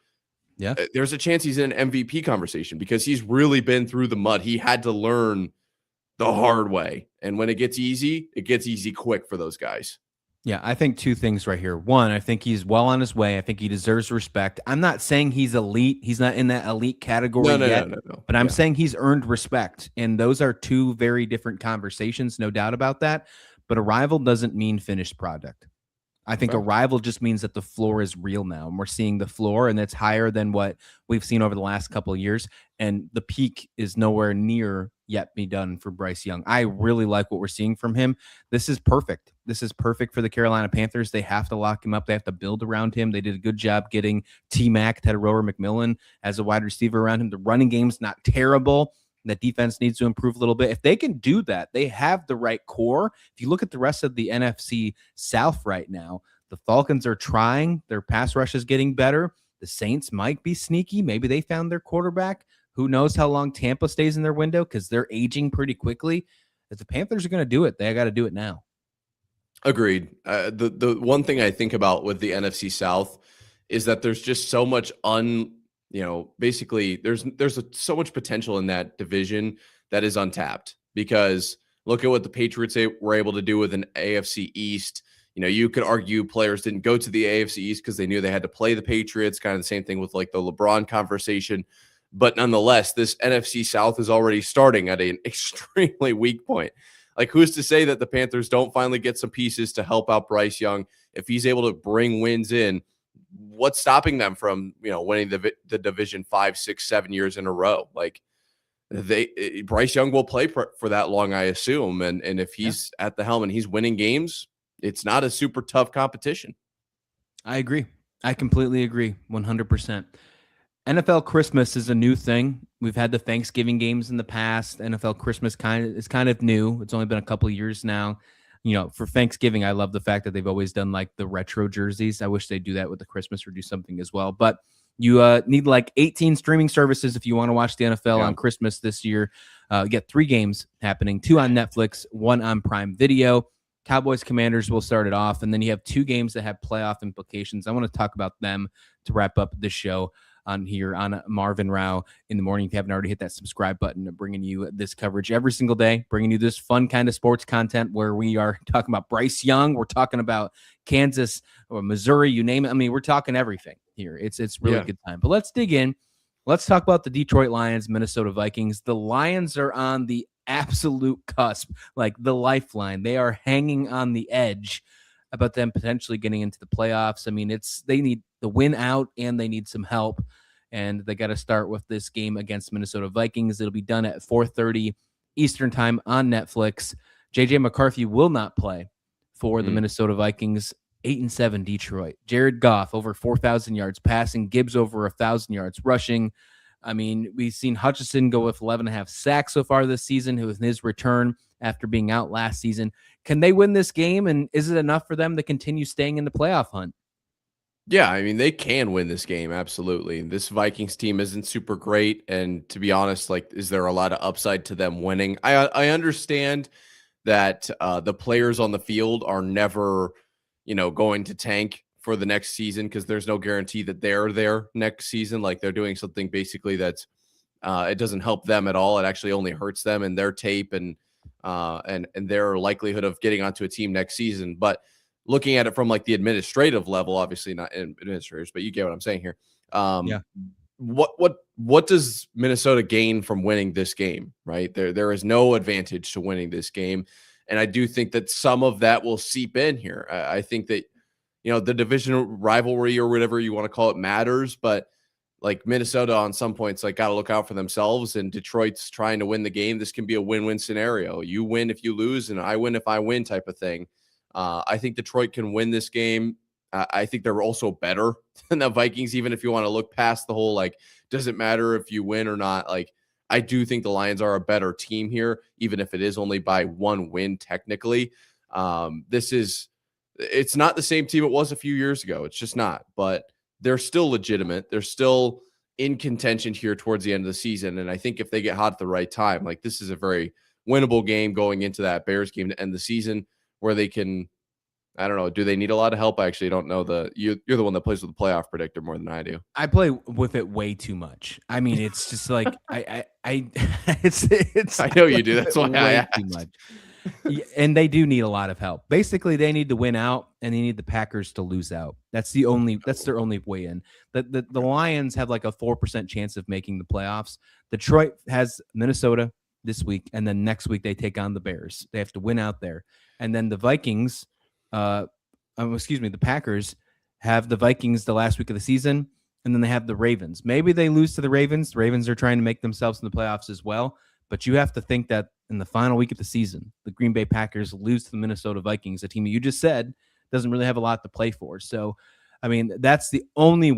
Yeah, there's a chance he's in an MVP conversation because he's really been through the mud. He had to learn the hard way. And when it gets easy quick for those guys. Yeah, I think 2 things right here. One, I think he's well on his way. I think he deserves respect. I'm not saying he's elite. He's not in that elite category yet. No. But I'm saying he's earned respect. And those are 2 very different conversations, no doubt about that. But arrival doesn't mean finished product. I think Okay. arrival just means that the floor is real now, and we're seeing the floor, and it's higher than what we've seen over the last couple of years. And the peak is nowhere near yet be done for Bryce Young. I really like what we're seeing from him. This is perfect. This is perfect for the Carolina Panthers. They have to lock him up. They have to build around him. They did a good job getting T-Mac, Tedorower McMillan as a wide receiver around him. The running game's not terrible. The defense needs to improve a little bit. If they can do that, they have the right core. If you look at the rest of the NFC South right now, the Falcons are trying. Their pass rush is getting better. The Saints might be sneaky. Maybe they found their quarterback. Who knows how long Tampa stays in their window because they're aging pretty quickly. If the Panthers are going to do it, they got to do it now. Agreed. The one thing I think about with the NFC South is that there's just so much basically there's so much potential in that division that is untapped, because look at what the Patriots were able to do with an AFC East. You could argue players didn't go to the AFC East because they knew they had to play the Patriots, kind of the same thing with like the LeBron conversation. But nonetheless, this NFC South is already starting at an extremely weak point. Like, who's to say that the Panthers don't finally get some pieces to help out Bryce Young? If he's able to bring wins in, what's stopping them from, winning the division 5, 6, 7 years in a row? Like, Bryce Young will play for that long, I assume. And if he's at the helm and he's winning games, it's not a super tough competition. I agree. I completely agree. 100%. NFL Christmas is a new thing. We've had the Thanksgiving games in the past. NFL Christmas is kind of new. It's only been a couple of years now. For Thanksgiving, I love the fact that they've always done like the retro jerseys. I wish they'd do that with the Christmas or do something as well. But you need like 18 streaming services if you want to watch the NFL on Christmas this year. You get 3 games happening, 2 on Netflix, 1 on Prime Video. Cowboys Commanders will start it off, and then you have 2 games that have playoff implications. I want to talk about them to wrap up the show on here on Marv and Rauh in the morning. If you haven't already, hit that subscribe button. Bringing you this coverage every single day, bringing you this fun kind of sports content where we are talking about Bryce Young. We're talking about Kansas or Missouri, you name it. I mean, we're talking everything here. It's really a good time. But let's dig in. Let's talk about the Detroit Lions, Minnesota Vikings. The Lions are on the absolute cusp, like the lifeline. They are hanging on the edge about them potentially getting into the playoffs. I mean, they need the win out and they need some help, and they got to start with this game against Minnesota Vikings. It'll be done at 4:30 Eastern time on Netflix. JJ McCarthy will not play for the Minnesota Vikings. 8-7 Detroit. Jared Goff over 4,000 yards passing, Gibbs over 1,000 yards rushing. I mean, we've seen Hutchinson go with 11.5 sacks so far this season, who was in his return after being out last season. Can they win this game, and is it enough for them to continue staying in the playoff hunt? Yeah, I mean, they can win this game, absolutely. This Vikings team isn't super great, and to be honest, like, is there a lot of upside to them winning? I understand that the players on the field are never, going to tank for the next season because there's no guarantee that they're there next season. Like, they're doing something basically that's it doesn't help them at all. It actually only hurts them and their tape and their likelihood of getting onto a team next season. But looking at it from like the administrative level, obviously not administrators, but you get what I'm saying here. What does Minnesota gain from winning this game? Right there is no advantage to winning this game, and I do think that some of that will seep in here. I think that the division rivalry or whatever you want to call it matters, but like Minnesota on some points, like, got to look out for themselves, and Detroit's trying to win the game. This can be a win-win scenario. You win if you lose, and I win if I win type of thing. I think Detroit can win this game. I think they're also better than the Vikings, even if you want to look past the whole, like, doesn't matter if you win or not. Like, I do think the Lions are a better team here, even if it is only by 1 win technically. It's not the same team it was a few years ago. It's just not. But they're still legitimate. They're still in contention here towards the end of the season. And I think if they get hot at the right time, like, this is a very winnable game going into that Bears game to end the season, where they can, I don't know, do they need a lot of help? I actually don't know. You're the one that plays with the playoff predictor more than I do. I play with it way too much. I mean, it's just like it's I know you do. That's why I asked. Too much. And they do need a lot of help. Basically, they need to win out, and they need the Packers to lose out. That's their only way in. The Lions have like a 4% chance of making the playoffs. Detroit has Minnesota this week, and then next week they take on the Bears. They have to win out there. And then the Vikings, the Packers have the Vikings the last week of the season, and then they have the Ravens. Maybe they lose to the Ravens. The Ravens are trying to make themselves in the playoffs as well. But you have to think that in the final week of the season, the Green Bay Packers lose to the Minnesota Vikings, a team you just said doesn't really have a lot to play for. So, I mean, that's the only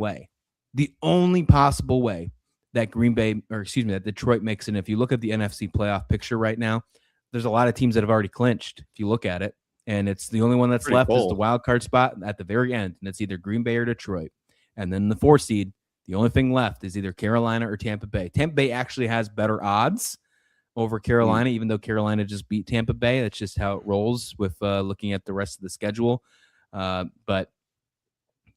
possible way that that Detroit makes it. And if you look at the NFC playoff picture right now, there's a lot of teams that have already clinched, if you look at it. And it's the only one that's left is the wild card spot at the very end. And it's either Green Bay or Detroit. And then the 4 seed, the only thing left is either Carolina or Tampa Bay. Tampa Bay actually has better odds over Carolina, even though Carolina just beat Tampa Bay. That's just how it rolls with looking at the rest of the schedule. But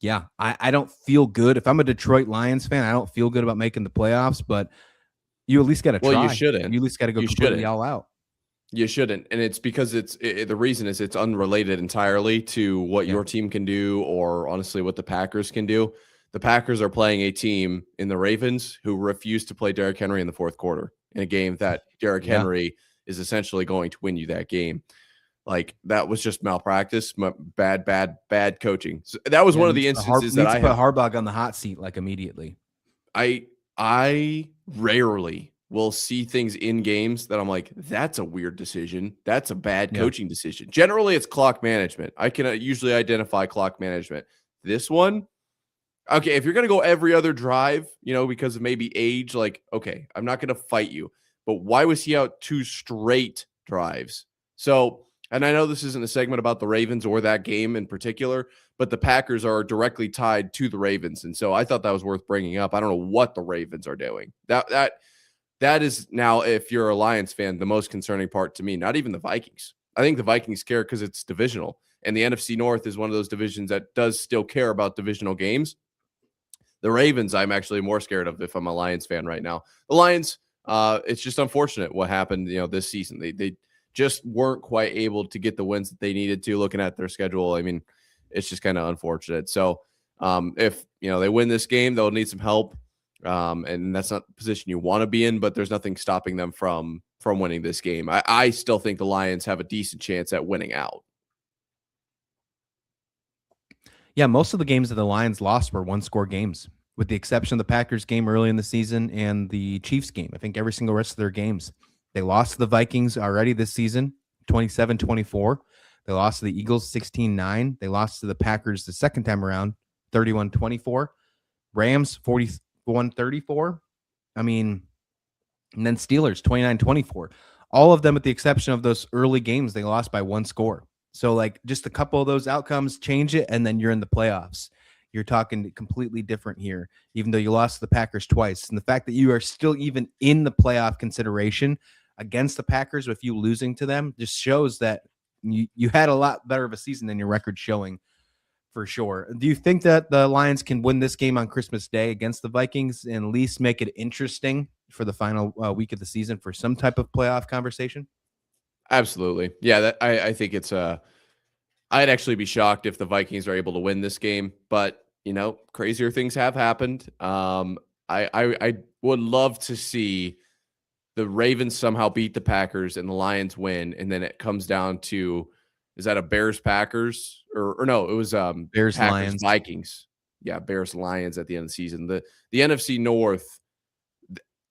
yeah, I don't feel good. If I'm a Detroit Lions fan, I don't feel good about making the playoffs, but you at least got to try. Well, you shouldn't. You at least got to go completely all out. You shouldn't. And it's because the reason is it's unrelated entirely to what your team can do or honestly what the Packers can do. The Packers are playing a team in the Ravens who refused to play Derrick Henry in the fourth quarter in a game that Derrick Henry is essentially going to win you that game. Like, that was just malpractice, bad coaching. So that was one of the instances that I put Harbaugh on the hot seat like immediately. I rarely will see things in games that I'm like, that's a weird decision. That's a bad coaching decision. Generally, it's clock management. I can usually identify clock management. This one, okay, if you're going to go every other drive, because of maybe age, like, okay, I'm not going to fight you. But why was he out 2 straight drives? So, and I know this isn't a segment about the Ravens or that game in particular, but the Packers are directly tied to the Ravens. And so I thought that was worth bringing up. I don't know what the Ravens are doing. That is now, if you're a Lions fan, the most concerning part to me, not even the Vikings. I think the Vikings care because it's divisional. And the NFC North is one of those divisions that does still care about divisional games. The Ravens, I'm actually more scared of if I'm a Lions fan right now. The Lions, it's just unfortunate what happened, this season. They just weren't quite able to get the wins that they needed to, looking at their schedule. I mean, it's just kind of unfortunate. So if, they win this game, they'll need some help. And that's not the position you want to be in, but there's nothing stopping them from winning this game. I still think the Lions have a decent chance at winning out. Yeah, most of the games that the Lions lost were 1-score games, with the exception of the Packers game early in the season and the Chiefs game. I think every single rest of their games. They lost to the Vikings already this season, 27-24. They lost to the Eagles 16-9. They lost to the Packers the second time around, 31-24. Rams 41-34. I mean, and then Steelers 29-24. All of them, with the exception of those early games, they lost by 1 score. So, like, just a couple of those outcomes change it, and then you're in the playoffs. You're talking completely different here, even though you lost to the Packers twice. And the fact that you are still even in the playoff consideration against the Packers with you losing to them just shows that you had a lot better of a season than your record showing, for sure. Do you think that the Lions can win this game on Christmas Day against the Vikings and at least make it interesting for the final week of the season for some type of playoff conversation? Absolutely. Yeah, I think it's I'd actually be shocked if the Vikings are able to win this game, but crazier things have happened. I would love to see the Ravens somehow beat the Packers and the Lions win, and then it comes down to, is that a Bears Packers or no? It was Bears Packers, Lions, Vikings. Yeah, Bears Lions at the end of the season. The NFC North.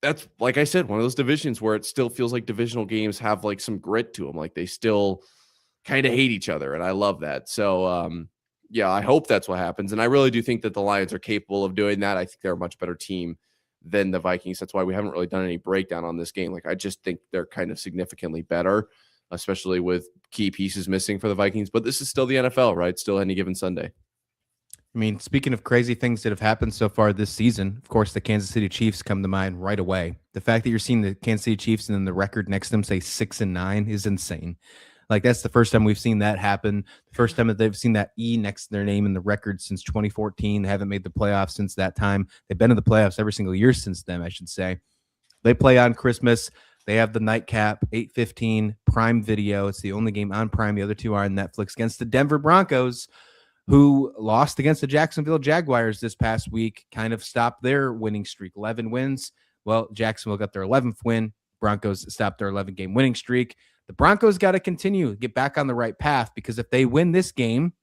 That's, like I said, one of those divisions where it still feels like divisional games have like some grit to them. Like they still kind of hate each other. And I love that. So, yeah, I hope that's what happens. And I really do think that the Lions are capable of doing that. I think they're a much better team than the Vikings. That's why we haven't really done any breakdown on this game. Like, I just think they're kind of significantly better, especially with key pieces missing for the Vikings. But this is still the NFL, right? Still any given Sunday. I mean, speaking of crazy things that have happened so far this season, of course, the Kansas City Chiefs come to mind right away. The fact that you're seeing the Kansas City Chiefs and then the record next to them say 6-9 is insane. Like, that's the first time we've seen that happen. The first time that they've seen that E next to their name in the record since 2014. They haven't made the playoffs since that time. They've been in the playoffs every single year since then, I should say. They play on Christmas. They have the nightcap, 8:15, Prime Video. It's the only game on Prime. The other two are on Netflix against the Denver Broncos, who lost against the Jacksonville Jaguars this past week, kind of stopped their winning streak, 11 wins. Well, Jacksonville got their 11th win. Broncos stopped their 11-game winning streak. The Broncos got to continue, get back on the right path, because if they win this game,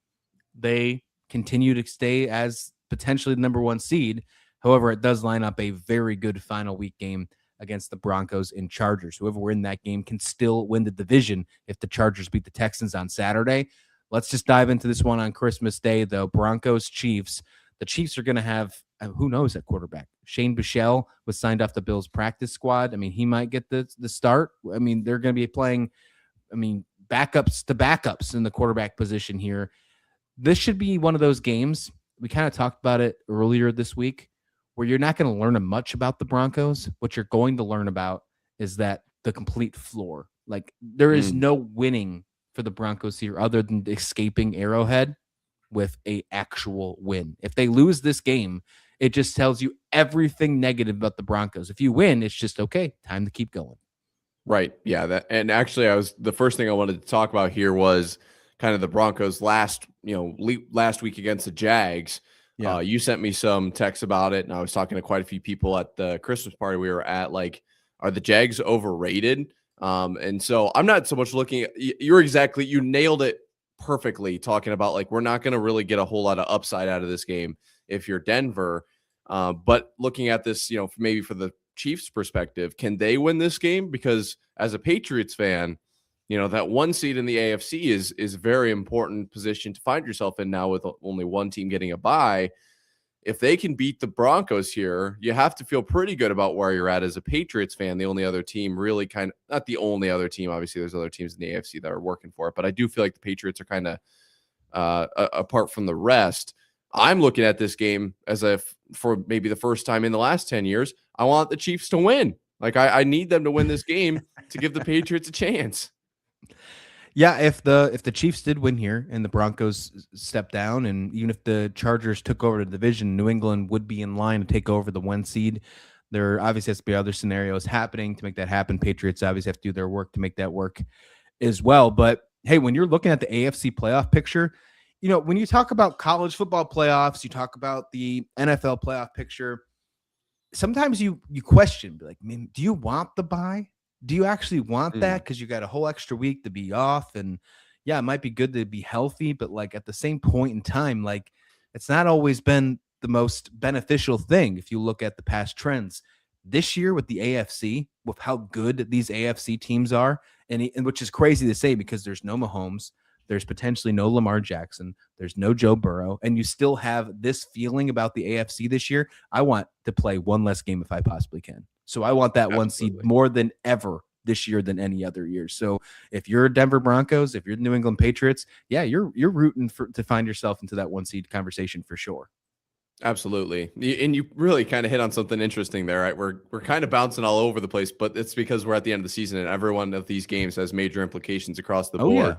they continue to stay as potentially the number one seed. However, it does line up a very good final week game against the Broncos and Chargers. Whoever win that game can still win the division if the Chargers beat the Texans on Saturday. Let's just dive into this one on Christmas Day, though. Broncos, Chiefs. The Chiefs are going to have, who knows at quarterback? Shane Bichelle was signed off the Bills practice squad. I mean, he might get the start. I mean, they're going to be playing, backups to backups in the quarterback position here. This should be one of those games. We kind of talked about it earlier this week where you're not going to learn much about the Broncos. What you're going to learn about is that the complete floor. Like there is no winning for the Broncos here other than escaping Arrowhead with a actual win. If they lose this game, it just tells you everything negative about the Broncos. If you win, it's just okay, time to keep going. Right. Yeah. And actually the first thing I wanted to talk about here was kind of the Broncos last week against the Jags. Yeah. You sent me some texts about it, and I was talking to quite a few people at the Christmas party we were at, like, are the Jags overrated? And so I'm not so much looking at you nailed it perfectly, talking about like, we're not going to really get a whole lot of upside out of this game if you're Denver. But looking at this, maybe for the Chiefs perspective, can they win this game? Because as a Patriots fan, that one seed in the AFC is a very important position to find yourself in now with only one team getting a bye. If they can beat the Broncos here, you have to feel pretty good about where you're at as a Patriots fan. The only other team really not the only other team, obviously there's other teams in the AFC that are working for it, but I do feel like the Patriots are kind of apart from the rest. I'm looking at this game as if for maybe the first time in the last 10 years, I want the Chiefs to win. Like I need them to win this game to give the Patriots a chance. Yeah, if the Chiefs did win here and the Broncos stepped down, and even if the Chargers took over the division, New England would be in line to take over the 1 seed. There obviously has to be other scenarios happening to make that happen. Patriots obviously have to do their work to make that work as well. But hey, when you're looking at the AFC playoff picture, when you talk about college football playoffs, you talk about the NFL playoff picture, sometimes you question, like, do you want the bye? Do you actually want that? Because you got a whole extra week to be off. And yeah, it might be good to be healthy, but like at the same point in time, like it's not always been the most beneficial thing. If you look at the past trends this year with the AFC, with how good these AFC teams are, and which is crazy to say because there's no Mahomes, there's potentially no Lamar Jackson, there's no Joe Burrow, and you still have this feeling about the AFC this year. I want to play one less game if I possibly can. So I want that Absolutely. 1 seed more than ever this year than any other year. So if you're Denver Broncos, if you're the New England Patriots, yeah, you're rooting to find yourself into that 1 seed conversation for sure. Absolutely. And you really kind of hit on something interesting there, right? We're kind of bouncing all over the place, but it's because we're at the end of the season and every one of these games has major implications across the board. Yeah.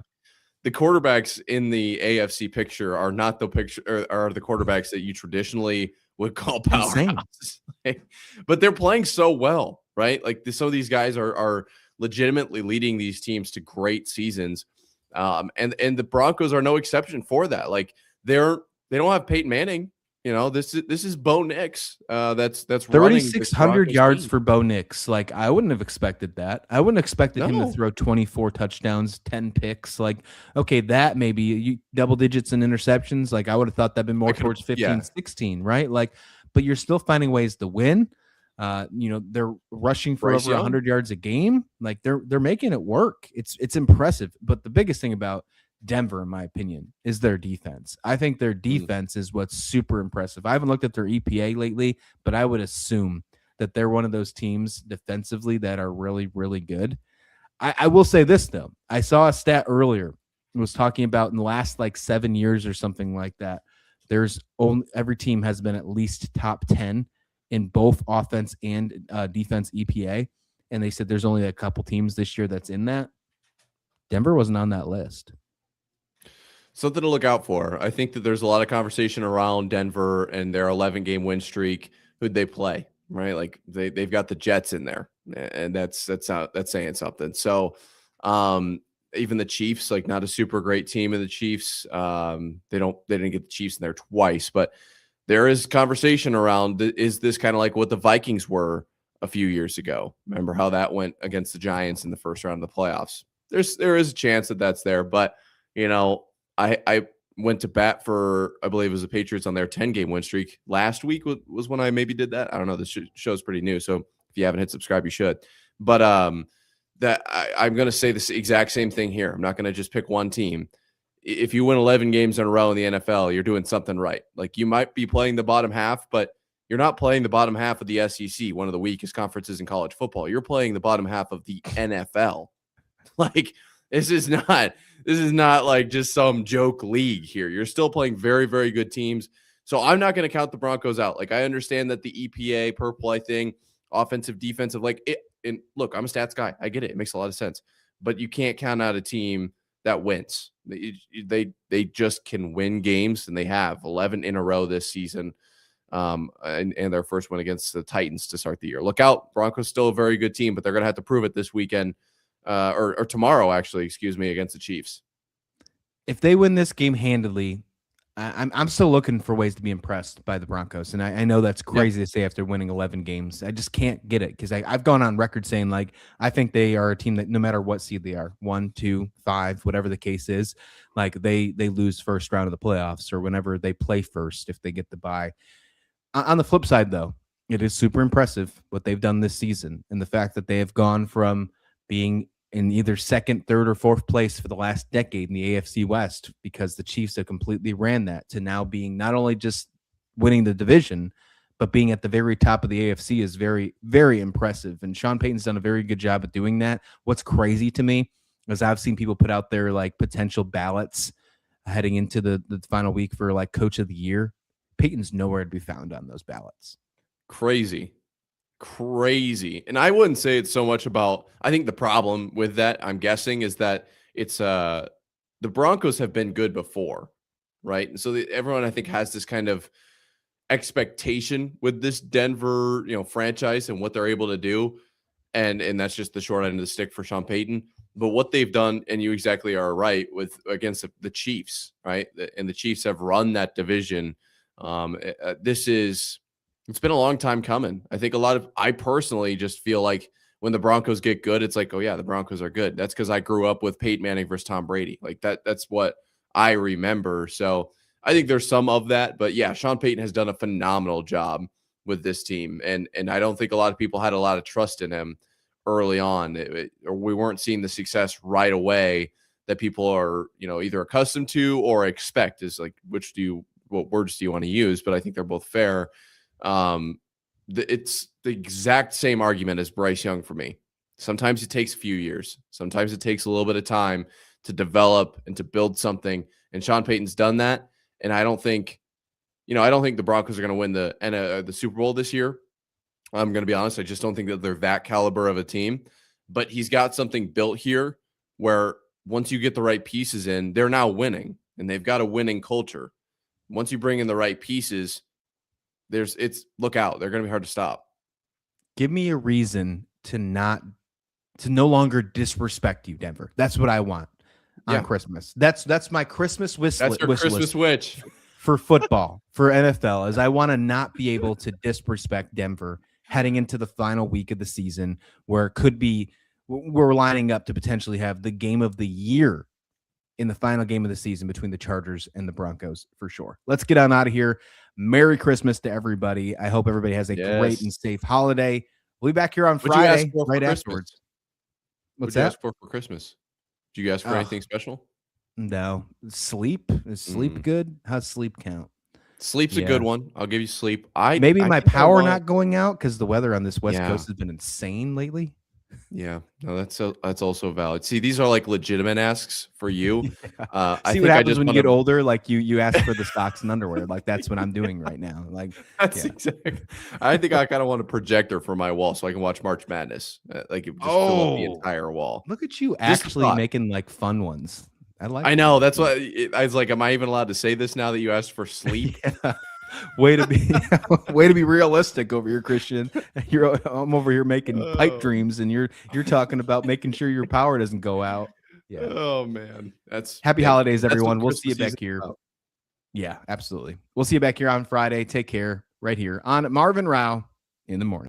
The quarterbacks in the AFC picture are not the quarterbacks that you traditionally would call powerhouses. But they're playing so well, right? Like some of these guys are legitimately leading these teams to great seasons. And the Broncos are no exception for that. Like they don't have Peyton Manning. This is Bo Nix. That's 3,600 yards team. For Bo Nix. Like I wouldn't have expected that. I wouldn't have expected him to throw 24 touchdowns, 10 picks. Like, okay, that maybe double digits in interceptions. Like I would have thought that'd been more towards 15, 16, right? Like, but you're still finding ways to win. They're rushing for over 100 yards a game. Like they're making it work. It's impressive. But the biggest thing about Denver, in my opinion, is their defense. I think their defense is what's super impressive. I haven't looked at their EPA lately, but I would assume that they're one of those teams defensively that are really, really good. I will say this, though. I saw a stat earlier. It was talking about in the last 7 years or something like that, every team has been at least top 10 in both offense and defense EPA. And they said there's only a couple teams this year that's in that. Denver wasn't on that list. Something to look out for. I think that there's a lot of conversation around Denver and their 11-game win streak. Who'd they play, right? Like they've got the Jets in there, and that's saying something. So even the Chiefs, like not a super great team in the Chiefs. They didn't get the Chiefs in there twice, but there is conversation around, is this kind of like what the Vikings were a few years ago? Remember how that went against the Giants in the first round of the playoffs? There is a chance that that's there, but I went to bat for, I believe it was the Patriots on their 10-game win streak. Last week was when I maybe did that. I don't know. This show's pretty new, so if you haven't hit subscribe, you should. But I'm going to say this exact same thing here. I'm not going to just pick one team. If you win 11 games in a row in the NFL, you're doing something right. Like, you might be playing the bottom half, but you're not playing the bottom half of the SEC, one of the weakest conferences in college football. You're playing the bottom half of the NFL. Like, this is not like just some joke league here. You're still playing very, very good teams. So I'm not going to count the Broncos out. Like, I understand that the EPA per play thing, offensive, defensive, like it. And look, I'm a stats guy. I get it. It makes a lot of sense. But you can't count out a team that wins. They just can win games, and they have 11 in a row this season. And their first win against the Titans to start the year. Look out. Broncos still a very good team, but they're going to have to prove it this weekend or tomorrow, actually, excuse me, against the Chiefs. If they win this game handily, I'm still looking for ways to be impressed by the Broncos. And I know that's crazy to say after winning 11 games. I just can't get it because I've gone on record saying, like, I think they are a team that no matter what seed they are, 1, 2, 5, whatever the case is, like they lose first round of the playoffs or whenever they play first if they get the bye. On the flip side, though, it is super impressive what they've done this season and the fact that they have gone from being in either second, third, or fourth place for the last decade in the AFC West because the Chiefs have completely ran that to now being not only just winning the division, but being at the very top of the AFC is very, very impressive. And Sean Payton's done a very good job at doing that. What's crazy to me is I've seen people put out their like potential ballots heading into the final week for like coach of the year. Peyton's nowhere to be found on those ballots. Crazy. And I wouldn't say it's so much about, I think the problem with that, I'm guessing, is that it's the Broncos have been good before, right? And so everyone, I think, has this kind of expectation with this Denver, franchise and what they're able to do. And that's just the short end of the stick for Sean Payton. But what they've done, and you exactly are right, against the Chiefs, right? And the Chiefs have run that division. It's been a long time coming. I think I personally just feel like when the Broncos get good, it's like, oh yeah, the Broncos are good. That's because I grew up with Peyton Manning versus Tom Brady. Like that's what I remember. So I think there's some of that, but yeah, Sean Payton has done a phenomenal job with this team. And I don't think a lot of people had a lot of trust in him early on, or we weren't seeing the success right away that people are, either accustomed to or expect. Is like, what words do you want to use? But I think they're both fair. It's the exact same argument as Bryce Young for me. Sometimes it takes a few years. Sometimes it takes a little bit of time to develop and to build something. And Sean Payton's done that. And I don't think the Broncos are going to win the Super Bowl this year. I'm going to be honest. I just don't think that they're that caliber of a team. But he's got something built here where once you get the right pieces in, they're now winning. And they've got a winning culture. Once you bring in the right pieces, look out. They're going to be hard to stop. Give me a reason to no longer disrespect you, Denver. That's what I want on Christmas. That's my Christmas wish. That's your Christmas wish for football, for NFL, is I want to not be able to disrespect Denver heading into the final week of the season, where it could be we're lining up to potentially have the game of the year in the final game of the season between the Chargers and the Broncos for sure. Let's get on out of here. Merry Christmas to everybody. I hope everybody has a great and safe holiday. We'll be back here on Friday right afterwards. What's that? You ask for Christmas? Did you ask for anything special? No. Sleep? Is sleep good? How's sleep count? Sleep's a good one. I'll give you sleep. Maybe my power not going out because the weather on this West Coast has been insane lately. Yeah, no, that's also valid. See, these are like legitimate asks for you. See what happens when you get older. Like you ask for the socks and underwear. Like that's what I'm doing right now. Like that's exactly. I think I kind of want a projector for my wall so I can watch March Madness. Like it just fill up the entire wall. Look at you actually making like fun ones. I know. That's why I was like, am I even allowed to say this now that you asked for sleep? Way to be realistic over here, Christian. I'm over here making pipe dreams, and you're talking about making sure your power doesn't go out. Yeah. Oh man, happy holidays, everyone. We'll see you back here. Yeah, absolutely. We'll see you back here on Friday. Take care. Right here on Marv and Rauh in the morning.